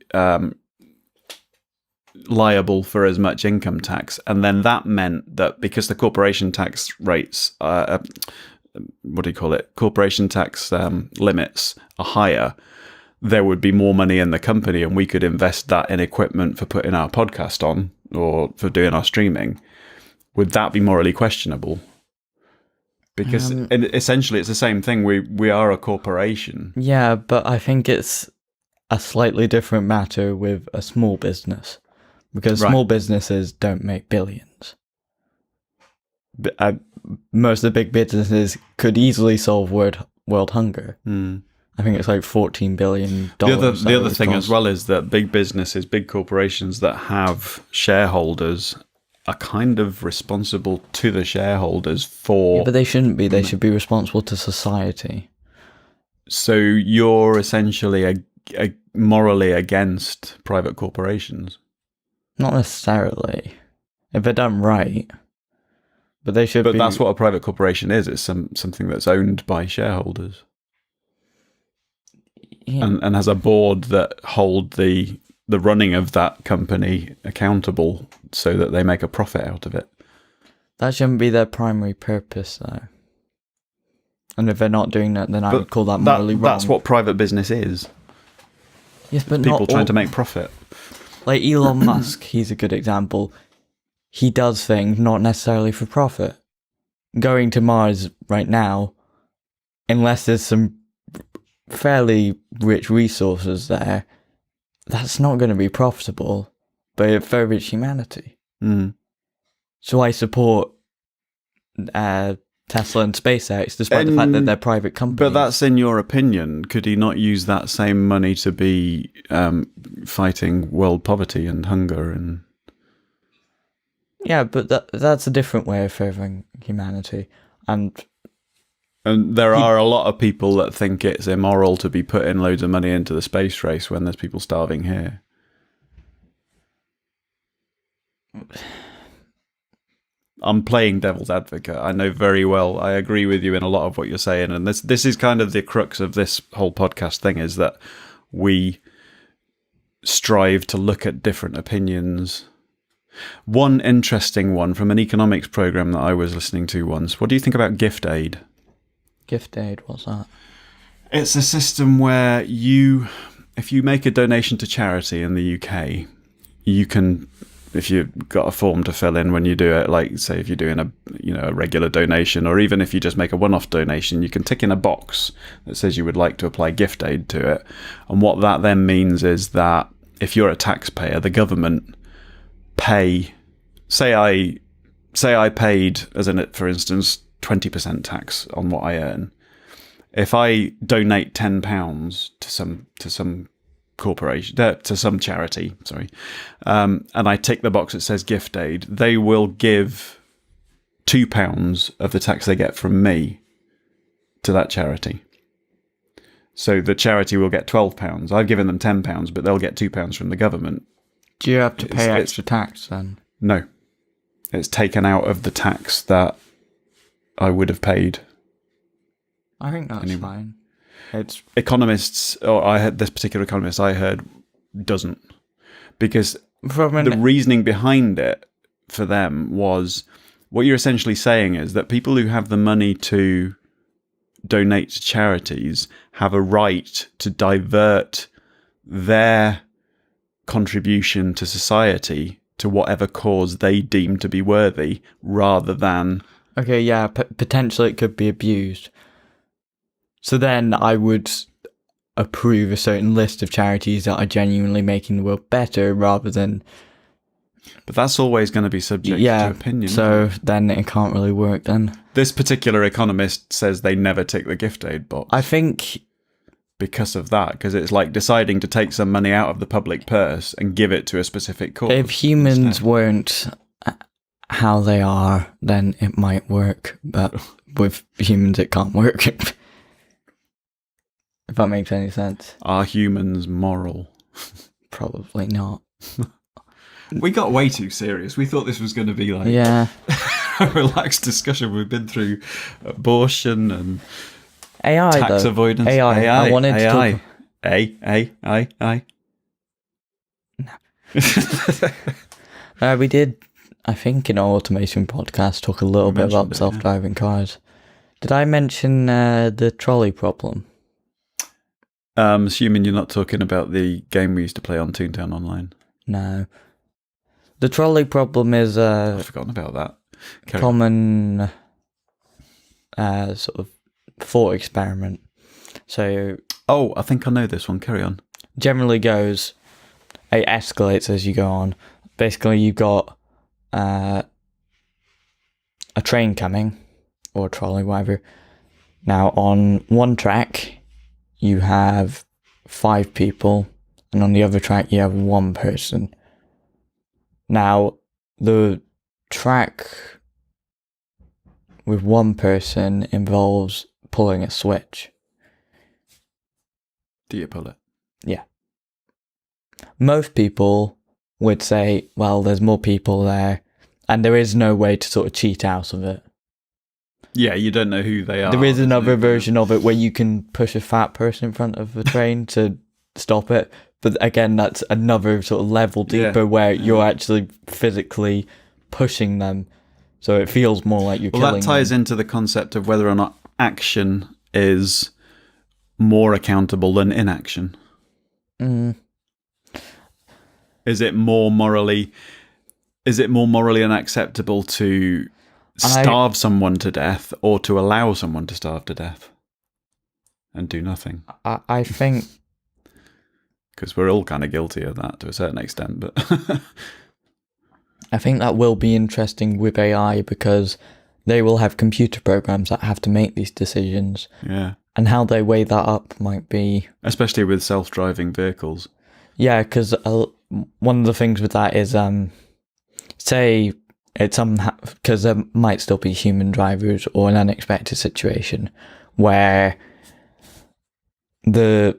S2: liable for as much income tax, and then that meant that because the corporation tax rates, corporation tax limits are higher, there would be more money in the company, and we could invest that in equipment for putting our podcast on or for doing our streaming. Would that be morally questionable? Because essentially it's the same thing. We are a corporation.
S1: Yeah, but I think it's a slightly different matter with a small business. Because small businesses don't make billions. Most of the big businesses could easily solve world hunger. I think it's like $14 billion.
S2: The other thing as well is that big businesses, big corporations that have shareholders are kind of responsible to the shareholders for...
S1: Yeah, but they shouldn't be. They should be responsible to society.
S2: So you're essentially morally against private corporations?
S1: Not necessarily. If they're done right. But they should be...
S2: But that's what a private corporation is. It's something that's owned by shareholders.
S1: Yeah.
S2: And has a board that hold the running of that company accountable so that they make a profit out of it.
S1: That shouldn't be their primary purpose, though. And if they're not doing that, then I would call that morally wrong.
S2: That's what private business is.
S1: Yes, but
S2: people trying to make profit.
S1: Like Elon Musk, he's a good example. He does things not necessarily for profit. Going to Mars right now, unless there's some fairly rich resources there, that's not going to be profitable, but it furthers humanity. So I support Tesla and SpaceX, despite the fact that they're private companies.
S2: But that's in your opinion. Could he not use that same money to be fighting world poverty and hunger? And
S1: yeah, but that's a different way of furthering humanity. And
S2: there are a lot of people that think it's immoral to be putting loads of money into the space race when there's people starving here. I'm playing devil's advocate. I know very well. I agree with you in a lot of what you're saying, and this is kind of the crux of this whole podcast thing, is that we strive to look at different opinions. One interesting one from an economics program that I was listening to once. What do you think about gift aid?
S1: Gift aid, what's that?
S2: It's a system where if you make a donation to charity in the UK, you can, if you've got a form to fill in when you do it, like say if you're doing a regular donation, or even if you just make a one-off donation, you can tick in a box that says you would like to apply gift aid to it. And what that then means is that if you're a taxpayer, the government say I paid, for instance, 20% tax on what I earn. If I donate £10 to some corporation, to some charity, and I tick the box that says gift aid, they will give £2 of the tax they get from me to that charity. So the charity will get £12. I've given them £10, but they'll get £2 from the government.
S1: Do you have to pay extra tax then?
S2: No. It's taken out of the tax that I would have paid.
S1: I think that's fine. It's
S2: economists, or I had this particular economist I heard doesn't, because the reasoning behind it for them was, what you're essentially saying is that people who have the money to donate to charities have a right to divert their contribution to society to whatever cause they deem to be worthy, rather than...
S1: Okay, yeah, potentially it could be abused. So then I would approve a certain list of charities that are genuinely making the world better, rather than...
S2: But that's always going to be subject to opinion.
S1: So then it can't really work then.
S2: This particular economist says they never tick the gift aid box.
S1: I think...
S2: Because of that, because it's like deciding to take some money out of the public purse and give it to a specific cause.
S1: If humans weren't how they are, then it might work, but with humans it can't work. If that makes any sense.
S2: Are humans moral?
S1: Probably not.
S2: We got way too serious. We thought this was going to be like a relaxed discussion. We've been through abortion and
S1: AI,
S2: tax avoidance.
S1: AI. I wanted to talk...
S2: AI.
S1: No. We did, I think, in our automation podcast, talk a little bit about self-driving cars. Did I mention the trolley problem?
S2: Assuming you're not talking about the game we used to play on Toontown Online.
S1: No. The trolley problem is
S2: I've forgotten about that.
S1: Common sort of thought experiment. So...
S2: Oh, I think I know this one. Carry on.
S1: Generally goes... It escalates as you go on. Basically, you've got a train coming, or a trolley, whatever. Now, on one track, you have 5 people, and on the other track, you have 1 person. Now, the track with 1 person involves pulling a switch.
S2: Do you pull it?
S1: Yeah. Most people would say, well, there's more people there, and there is no way to sort of cheat out of it.
S2: Yeah, you don't know who they are.
S1: There is another version of it where you can push a fat person in front of the train to stop it. But again, that's another sort of level deeper where you're actually physically pushing them. So it feels more like you're killing them.
S2: Well, that ties into the concept of whether or not action is more accountable than inaction.
S1: Mm.
S2: Is it more morally unacceptable to starve someone to death, or to allow someone to starve to death and do nothing?
S1: I think...
S2: Because we're all kind of guilty of that to a certain extent, but...
S1: I think that will be interesting with AI because they will have computer programs that have to make these decisions.
S2: Yeah.
S1: And how they weigh that up might be...
S2: Especially with self-driving vehicles.
S1: Yeah, because one of the things with that is, say it's because there might still be human drivers or an unexpected situation where the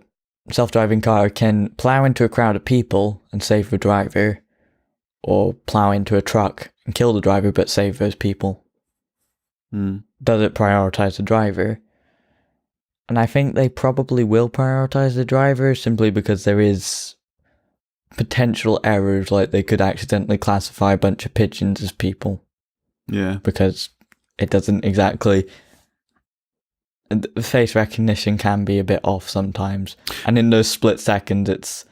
S1: self-driving car can plow into a crowd of people and save the driver, or plow into a truck and kill the driver but save those people. Does it prioritize the driver? And I think they probably will prioritize the driver simply because there is potential errors, like they could accidentally classify a bunch of pigeons as people.
S2: Yeah.
S1: Because it doesn't exactly... The face recognition can be a bit off sometimes. And in those split seconds, it's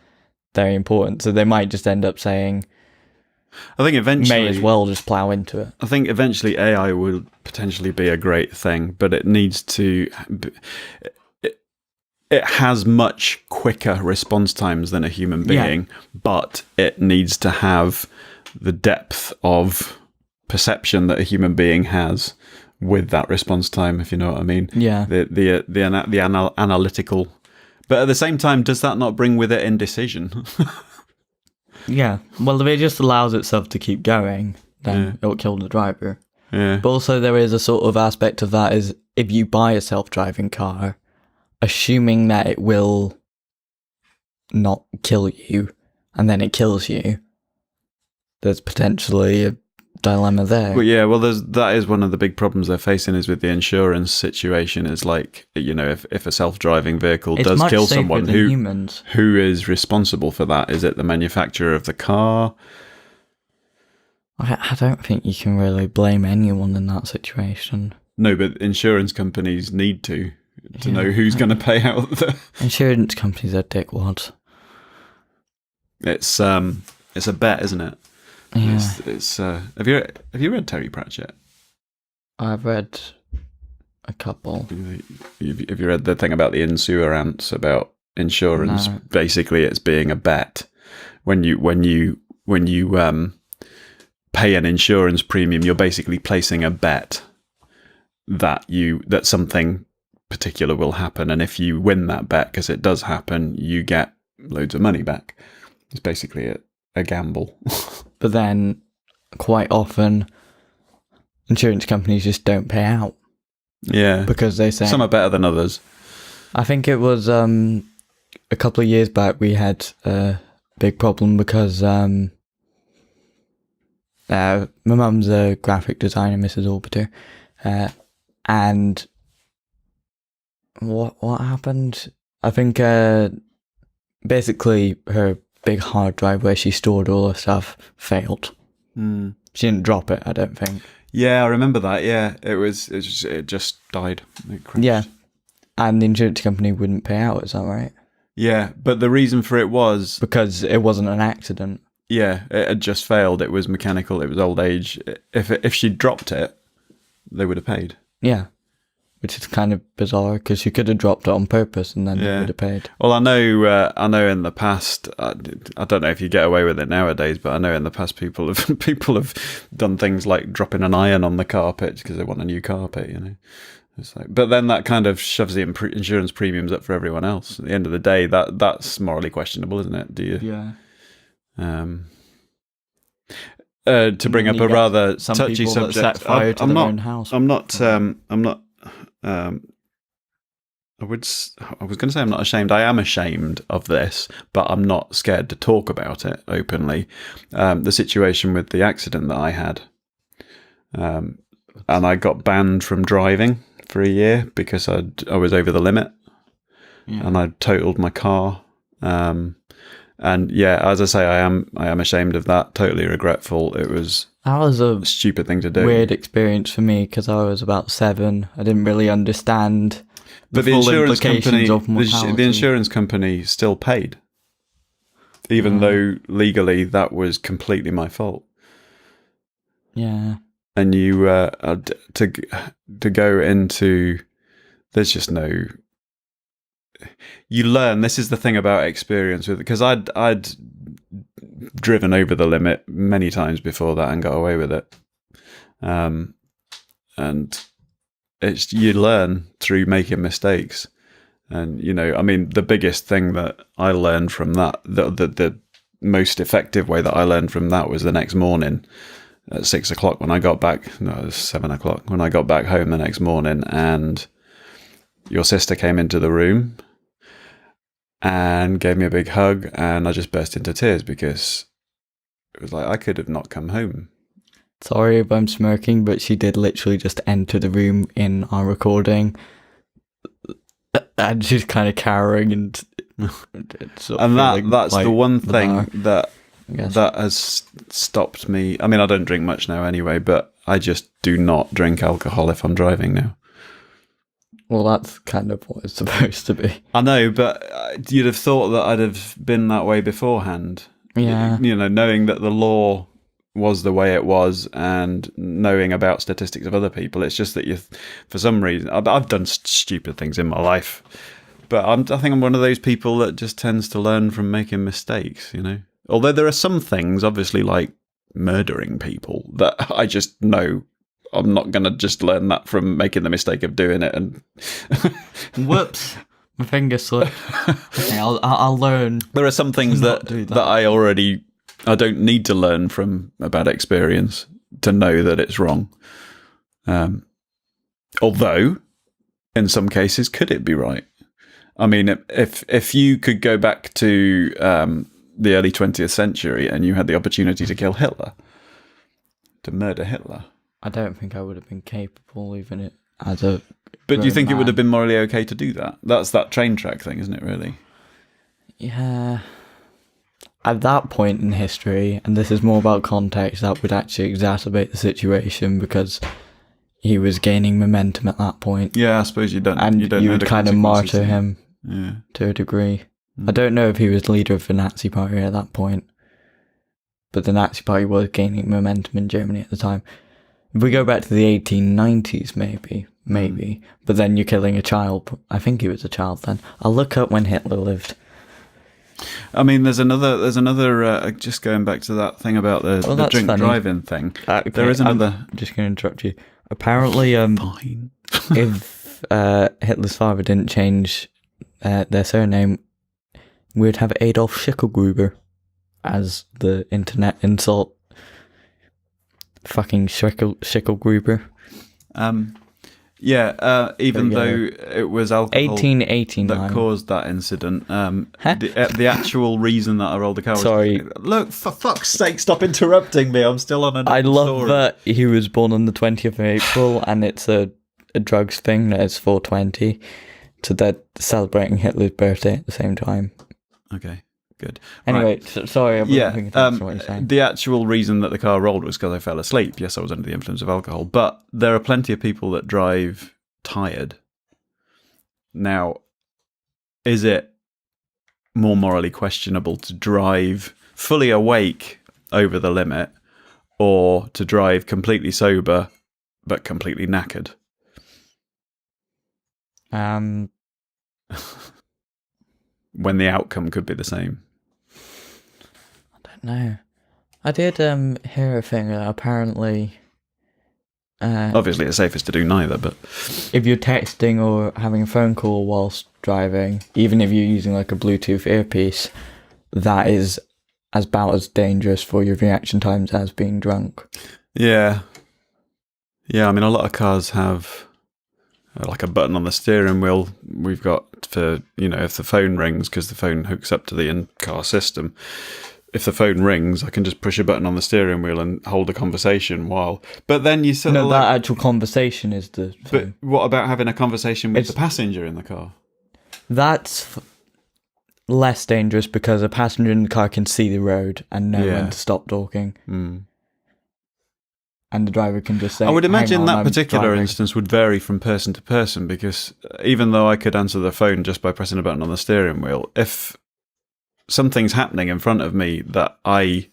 S1: very important. So they might just end up saying,
S2: I think eventually...
S1: may as well just plow into it.
S2: I think eventually AI will potentially be a great thing, but it needs to... It has much quicker response times than a human being, but it needs to have the depth of perception that a human being has with that response time, if you know what I mean.
S1: Yeah.
S2: The analytical... But at the same time, does that not bring with it indecision?
S1: Yeah. Well, if it just allows itself to keep going, then it'll kill the driver.
S2: Yeah.
S1: But also there is a sort of aspect of that is if you buy a self-driving car, assuming that it will not kill you, and then it kills you, there's potentially a dilemma there.
S2: Well, yeah, well, that is one of the big problems they're facing is with the insurance situation. Is like, you know, if a self-driving vehicle does kill someone, who is responsible for that? Is it the manufacturer of the car?
S1: I don't think you can really blame anyone in that situation.
S2: No, but insurance companies need to know who's going to pay out the...
S1: Insurance companies are dickwads.
S2: It's a bet, isn't it?
S1: Yeah.
S2: It's have you read Terry Pratchett?
S1: I've read a couple.
S2: Have you read the thing about the insurance about insurance?
S1: No.
S2: Basically, it's being a bet. When you pay an insurance premium, you're basically placing a bet that something particular will happen, and if you win that bet, because it does happen, you get loads of money back. It's basically a gamble.
S1: But then, quite often, insurance companies just don't pay out.
S2: Yeah.
S1: Because they say...
S2: Some are better than others.
S1: I think it was a couple of years back we had a big problem because my mum's a graphic designer, Mrs. Orbiter, and what happened? I think basically her big hard drive where she stored all her stuff failed. She didn't drop it, I don't think. Yeah,
S2: I remember that. Yeah, it just died. It crashed.
S1: Yeah, and the insurance company wouldn't pay out. Is that right?
S2: Yeah, but the reason for it was
S1: because it wasn't an accident.
S2: Yeah, it had just failed. It was mechanical. It was old age. If she dropped it, they would have paid.
S1: Yeah. Which is kind of bizarre because she could have dropped it on purpose and then they would have paid.
S2: Well, I know in the past, I don't know if you get away with it nowadays, but I know in the past people have done things like dropping an iron on the carpet because they want a new carpet, you know. It's like, but then that kind of shoves the insurance premiums up for everyone else. At the end of the day, that's morally questionable, isn't it? Do you?
S1: Yeah.
S2: To bring up a rather touchy subject,
S1: set fire to their own house.
S2: I was going to say I'm not ashamed. I am ashamed of this, but I'm not scared to talk about it openly. The situation with the accident that I had, and I got banned from driving for a year because I was over the limit, and I totaled my car. And yeah, as I say, I am ashamed of that. Totally regretful. That was a stupid thing to do.
S1: Weird experience for me because I was about 7. I didn't really understand.
S2: But the insurance company still paid, even though legally that was completely my fault.
S1: Yeah.
S2: And you to go into, there's just no. you learn. This is the thing about experience with, because I'd driven over the limit many times before that and got away with it. And it's, you learn through making mistakes. And, you know, I mean, the biggest thing that I learned from that, the most effective way that I learned from that was the next morning at 6 o'clock when I got back. No, it was 7 o'clock when I got back home the next morning, and your sister came into the room and gave me a big hug, and I just burst into tears because it was like, I could have not come home.
S1: Sorry if I'm smirking, but she did literally just enter the room in our recording, and she's kind of cowering and
S2: that's
S1: like
S2: the one thing
S1: bar,
S2: that has stopped me. I mean, I don't drink much now anyway, but I just do not drink alcohol if I'm driving now.
S1: Well, that's kind of what it's supposed to be.
S2: I know, but you'd have thought that I'd have been that way beforehand.
S1: Yeah.
S2: You know, knowing that the law was the way it was and knowing about statistics of other people. It's just that you, for some reason, I've done stupid things in my life, but I think I'm one of those people that just tends to learn from making mistakes, you know? Although there are some things, obviously, like murdering people, that I just know I'm not going to just learn that from making the mistake of doing it. And
S1: whoops, my finger slipped. Okay, I'll learn.
S2: There are some things that I don't need to learn from a bad experience to know that it's wrong. Although, in some cases, could it be right? I mean, if you could go back to the early 20th century and you had the opportunity to kill Hitler, to murder Hitler,
S1: I don't think I would have been capable, even as a.
S2: But do you think it would have been morally okay to do that? That's that train track thing, isn't it, really?
S1: Yeah. At that point in history, and this is more about context, that would actually exacerbate the situation because he was gaining momentum at that point.
S2: Yeah, I suppose you don't.
S1: And you would kind of martyr him
S2: yeah.
S1: to a degree. I don't know if he was leader of the Nazi Party at that point, but the Nazi Party was gaining momentum in Germany at the time. If we go back to the 1890s, maybe, but then you're killing a child. I think he was a child then. I'll look up when Hitler lived.
S2: I mean, there's another. Just going back to that thing about the drink driving thing.
S1: Okay,
S2: there is another.
S1: I'm just going to interrupt you. Apparently,
S2: fine.
S1: if Hitler's father didn't change their surname, we'd have Adolf Schicklgruber as the internet insult. Fucking Schicklgruber.
S2: Yeah, even though it was alcohol
S1: 1889
S2: that caused that incident, the actual reason that I rolled the car was...
S1: Sorry.
S2: Look, for fuck's sake, stop interrupting me. I'm still on another
S1: I love
S2: story.
S1: that he was born on the 20th of April and it's a drugs thing that it's 420. So they're celebrating Hitler's birthday at the same time.
S2: Okay, good.
S1: Anyway,
S2: right.
S1: Sorry, I wasn't thinking that's what you're saying.
S2: The actual reason that the car rolled was because I fell asleep. Yes, I was under the influence of alcohol, but there are plenty of people that drive tired. Now, is it more morally questionable to drive fully awake over the limit or to drive completely sober but completely knackered? When the outcome could be the same.
S1: No, I did hear a thing that apparently...
S2: obviously it's safest to do neither, but...
S1: If you're texting or having a phone call whilst driving, even if you're using like a Bluetooth earpiece, that is about as dangerous for your reaction times as being drunk.
S2: Yeah. Yeah, I mean, a lot of cars have like a button on the steering wheel. We've got for, you know, if the phone rings, because the phone hooks up to the in-car system, if the phone rings, I can just push a button on the steering wheel and hold a conversation while... But then you sort of...
S1: No, that actual conversation is the thing.
S2: But what about having a conversation with the passenger in the car?
S1: That's less dangerous because a passenger in the car can see the road and know when to stop talking.
S2: Mm.
S1: And the driver can just say...
S2: I would imagine that particular
S1: driving.
S2: instance would vary from person to person, because even though I could answer the phone just by pressing a button on the steering wheel, if something's happening in front of me that I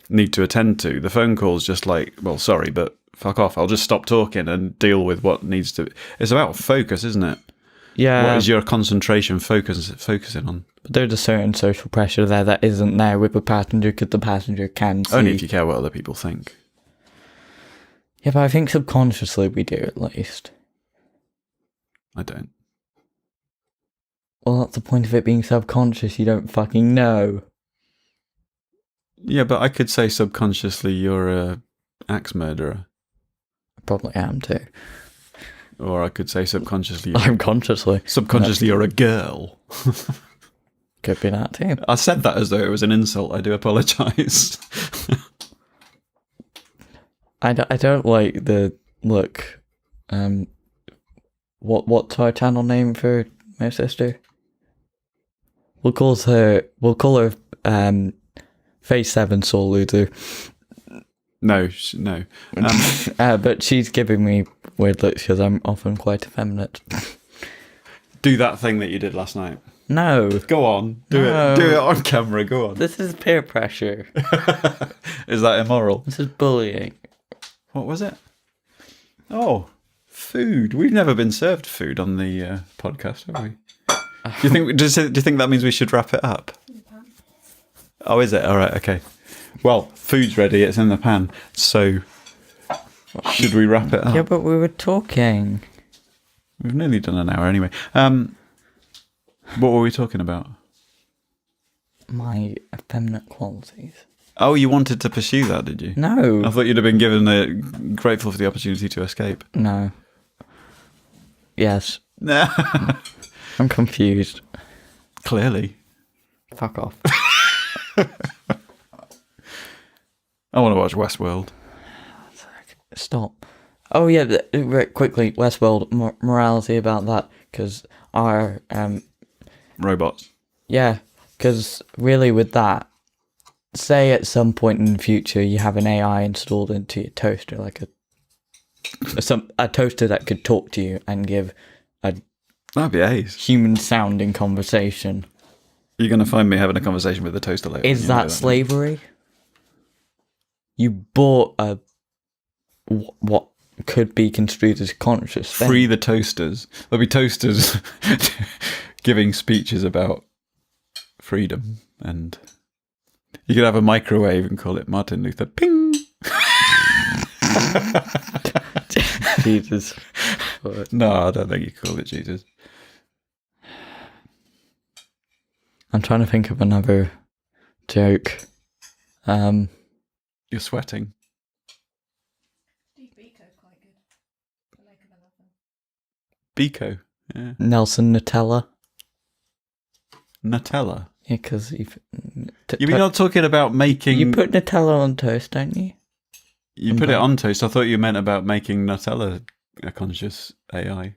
S2: need to attend to, the phone call's just like, well, sorry, but fuck off. I'll just stop talking and deal with what needs to... It's about focus, isn't it?
S1: Yeah.
S2: What is your concentration focusing on?
S1: But there's a certain social pressure there that isn't there with the passenger because the passenger can see.
S2: Only if you care what other people think.
S1: Yeah, but I think subconsciously we do at least.
S2: I don't.
S1: Well, that's the point of it being subconscious. You don't fucking know.
S2: Yeah, but I could say subconsciously you're a axe murderer.
S1: I probably am too.
S2: Or I could say subconsciously
S1: Subconsciously
S2: you're a girl.
S1: Could be that too.
S2: I said that as though it was an insult. I do apologise.
S1: I don't like the look. What's our channel name for my sister? We'll call her Phase 7 Soul Luther.
S2: No.
S1: But she's giving me weird looks because I'm often quite effeminate.
S2: Do that thing that you did last night.
S1: No.
S2: Go on. Do it on camera. Go on.
S1: This is peer pressure.
S2: Is that immoral?
S1: This is bullying.
S2: What was it? Oh, food. We've never been served food on the podcast, have we? Do you think that means we should wrap it up? Oh, is it? All right. Okay. Well, food's ready. It's in the pan. So, should we wrap it up?
S1: Yeah, but we were talking.
S2: We've nearly done an hour anyway. What were we talking about?
S1: My effeminate qualities.
S2: Oh, you wanted to pursue that, did you?
S1: No.
S2: I thought you'd have been grateful for the opportunity to escape.
S1: No. Yes.
S2: No.
S1: I'm confused.
S2: Clearly.
S1: Fuck off.
S2: I want to watch Westworld.
S1: Stop. Oh yeah, quickly, Westworld, morality about that, because our...
S2: Robots.
S1: Yeah, because really with that, say at some point in the future you have an AI installed into your toaster, like a toaster that could talk to you and give a
S2: That'd be ace.
S1: human-sounding conversation.
S2: You're going to find me having a conversation with a toaster later.
S1: Is that slavery? You bought what could be construed as conscious thing.
S2: Free the toasters. There'll be toasters giving speeches about freedom, and you could have a microwave and call it Martin Luther. Ping!
S1: Jesus.
S2: No, I don't think you call it Jesus.
S1: I'm trying to think of another joke.
S2: You're sweating. Biko. Yeah.
S1: Nelson Nutella.
S2: Nutella.
S1: Yeah, because
S2: You're not talking about making...
S1: You put Nutella on toast, don't you?
S2: You put it on toast. I thought you meant about making Nutella a conscious AI.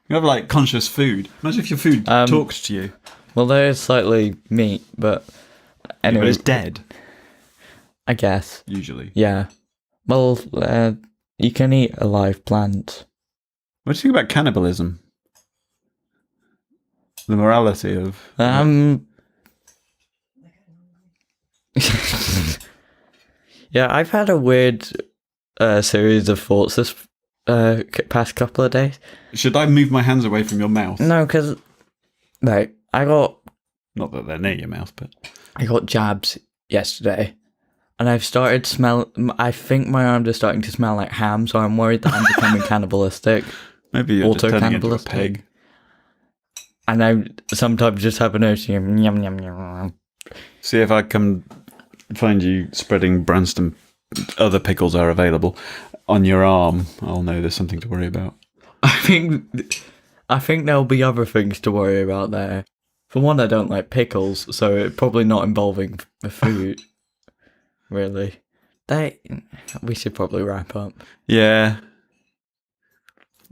S2: You have like conscious food. Imagine if your food talks to you.
S1: Well, there is slightly meat, but anyway,
S2: But it's dead.
S1: I guess.
S2: Usually.
S1: Yeah. Well, you can eat a live plant.
S2: What do you think about cannibalism? The morality of...
S1: Yeah, I've had a weird series of thoughts this past couple of days.
S2: Should I move my hands away from your mouth?
S1: No, because... Right, I got
S2: Not that they're near your mouth, but...
S1: I got jabs yesterday. And I've started I think my arms are starting to smell like ham, so I'm worried that I'm becoming cannibalistic.
S2: Maybe you're just turning into a pig.
S1: And I sometimes just have an urge to yum, yum, yum.
S2: See if I can find you spreading Branston. Other pickles are available on your arm. I'll know there's something to worry about.
S1: I think there'll be other things to worry about there. For one, I don't like pickles, so it's probably not involving the food. Really. We should probably wrap up.
S2: Yeah.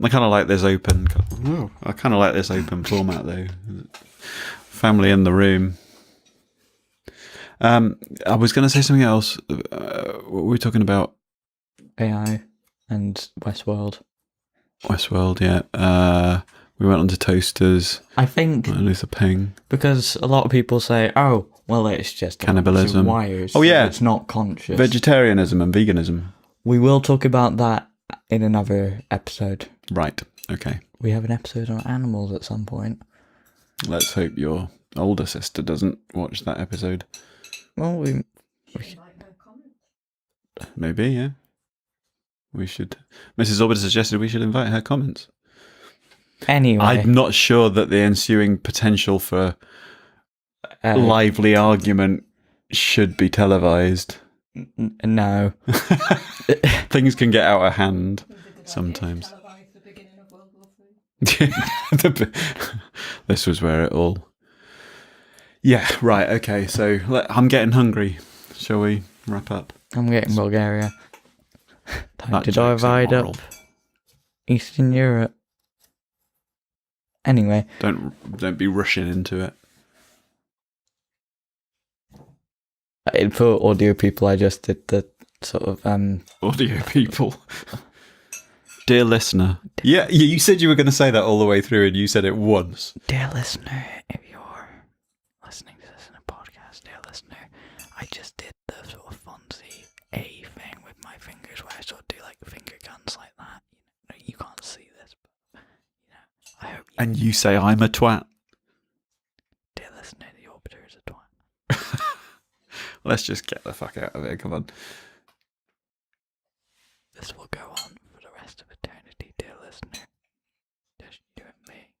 S2: I kind of like this open. I kind of like this open format though. Family in the room. I was going to say something else. What were we talking about?
S1: AI and Westworld.
S2: Westworld, yeah. We went on to toasters.
S1: I think
S2: Luther Ping.
S1: because a lot of people say, "Oh, well, it's just
S2: Cannibalism.
S1: Wires.
S2: Oh yeah,
S1: it's not conscious."
S2: Vegetarianism and veganism.
S1: We will talk about that in another episode.
S2: Right. Okay.
S1: We have an episode on animals at some point.
S2: Let's hope your older sister doesn't watch that episode.
S1: Well,
S2: Maybe, yeah. We should. Mrs. Orbiter suggested we should invite her comments.
S1: anyway.
S2: I'm not sure that the ensuing potential for lively argument should be televised.
S1: No.
S2: Things can get out of hand sometimes. This was where it all... Yeah, right, okay, so I'm getting hungry. Shall we wrap up?
S1: I'm getting Bulgaria. Time
S2: That
S1: to
S2: joke's
S1: divide
S2: immoral.
S1: up Eastern Europe. Anyway.
S2: Don't be rushing into it.
S1: For audio people, I just did the sort of...
S2: Audio people. Dear listener. Yeah, you said you were going to say that all the way through and you said it once.
S1: Dear listener, if you're listening to this in a podcast, dear listener, I just did the sort of Fonzie A thing with my fingers where I sort of do like finger guns like that. You can't see this, but I hope you...
S2: And you say I'm a twat.
S1: Dear listener, the Orbiter is a twat.
S2: Let's just get the fuck out of it, come on.
S1: This will go on for the rest of eternity, dear listener. Just you and me.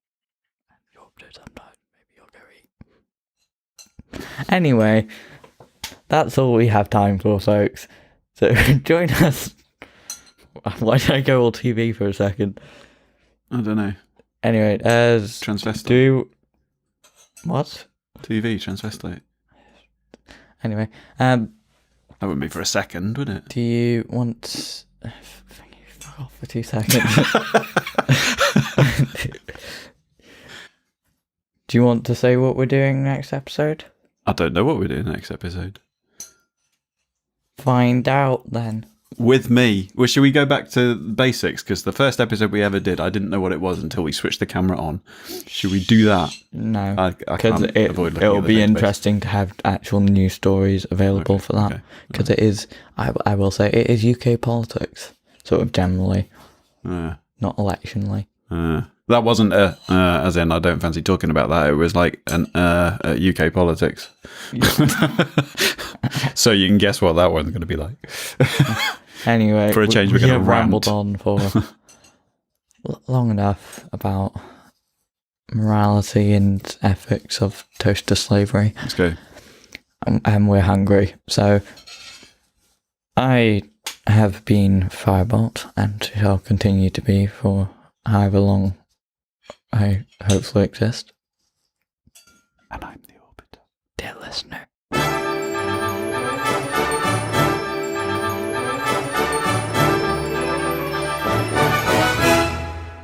S1: And the Orbiter sometimes. Maybe you'll go eat. Anyway, that's all we have time for, folks. So join us. Why did I go all TV for a second?
S2: I don't know.
S1: Anyway,
S2: Transvestite.
S1: What?
S2: TV, transvestite.
S1: Anyway,
S2: That wouldn't be for a second, would it?
S1: do you want... Fuck off for 2 seconds. Do you want to say what we're doing next episode?
S2: I don't know what we're doing next episode.
S1: Find out then.
S2: With me. Well, should we go back to basics? Because the first episode we ever did, I didn't know what it was until we switched the camera on. Should we do that?
S1: No,
S2: I
S1: because
S2: can't avoid looking
S1: it'll
S2: at the
S1: be
S2: database.
S1: interesting to have actual news stories available for that. Because it is, I will say, it is UK politics, sort of generally, not electionally.
S2: That wasn't as in I don't fancy talking about that. It was like an UK politics. So you can guess what that one's going to be like.
S1: Anyway,
S2: for a change,
S1: we
S2: we're going
S1: have
S2: to
S1: rambled on for long enough about morality and ethics of toaster slavery.
S2: Let's go.
S1: And we're hungry. So I have been Firebolt and shall continue to be for however long I hopefully exist.
S2: And I'm the Orbiter.
S1: Dear listener.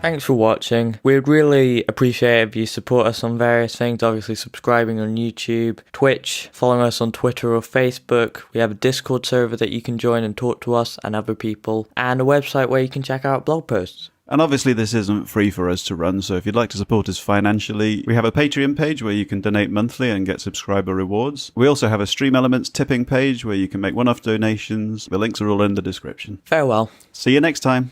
S1: Thanks for watching. We'd really appreciate if you support us on various things, obviously subscribing on YouTube, Twitch, following us on Twitter or Facebook. We have a Discord server that you can join and talk to us and other people, and a website where you can check out blog posts.
S2: And obviously this isn't free for us to run, so if you'd like to support us financially, we have a Patreon page where you can donate monthly and get subscriber rewards. We also have a Stream Elements tipping page where you can make one-off donations. The links are all in the description.
S1: Farewell.
S2: See you next time.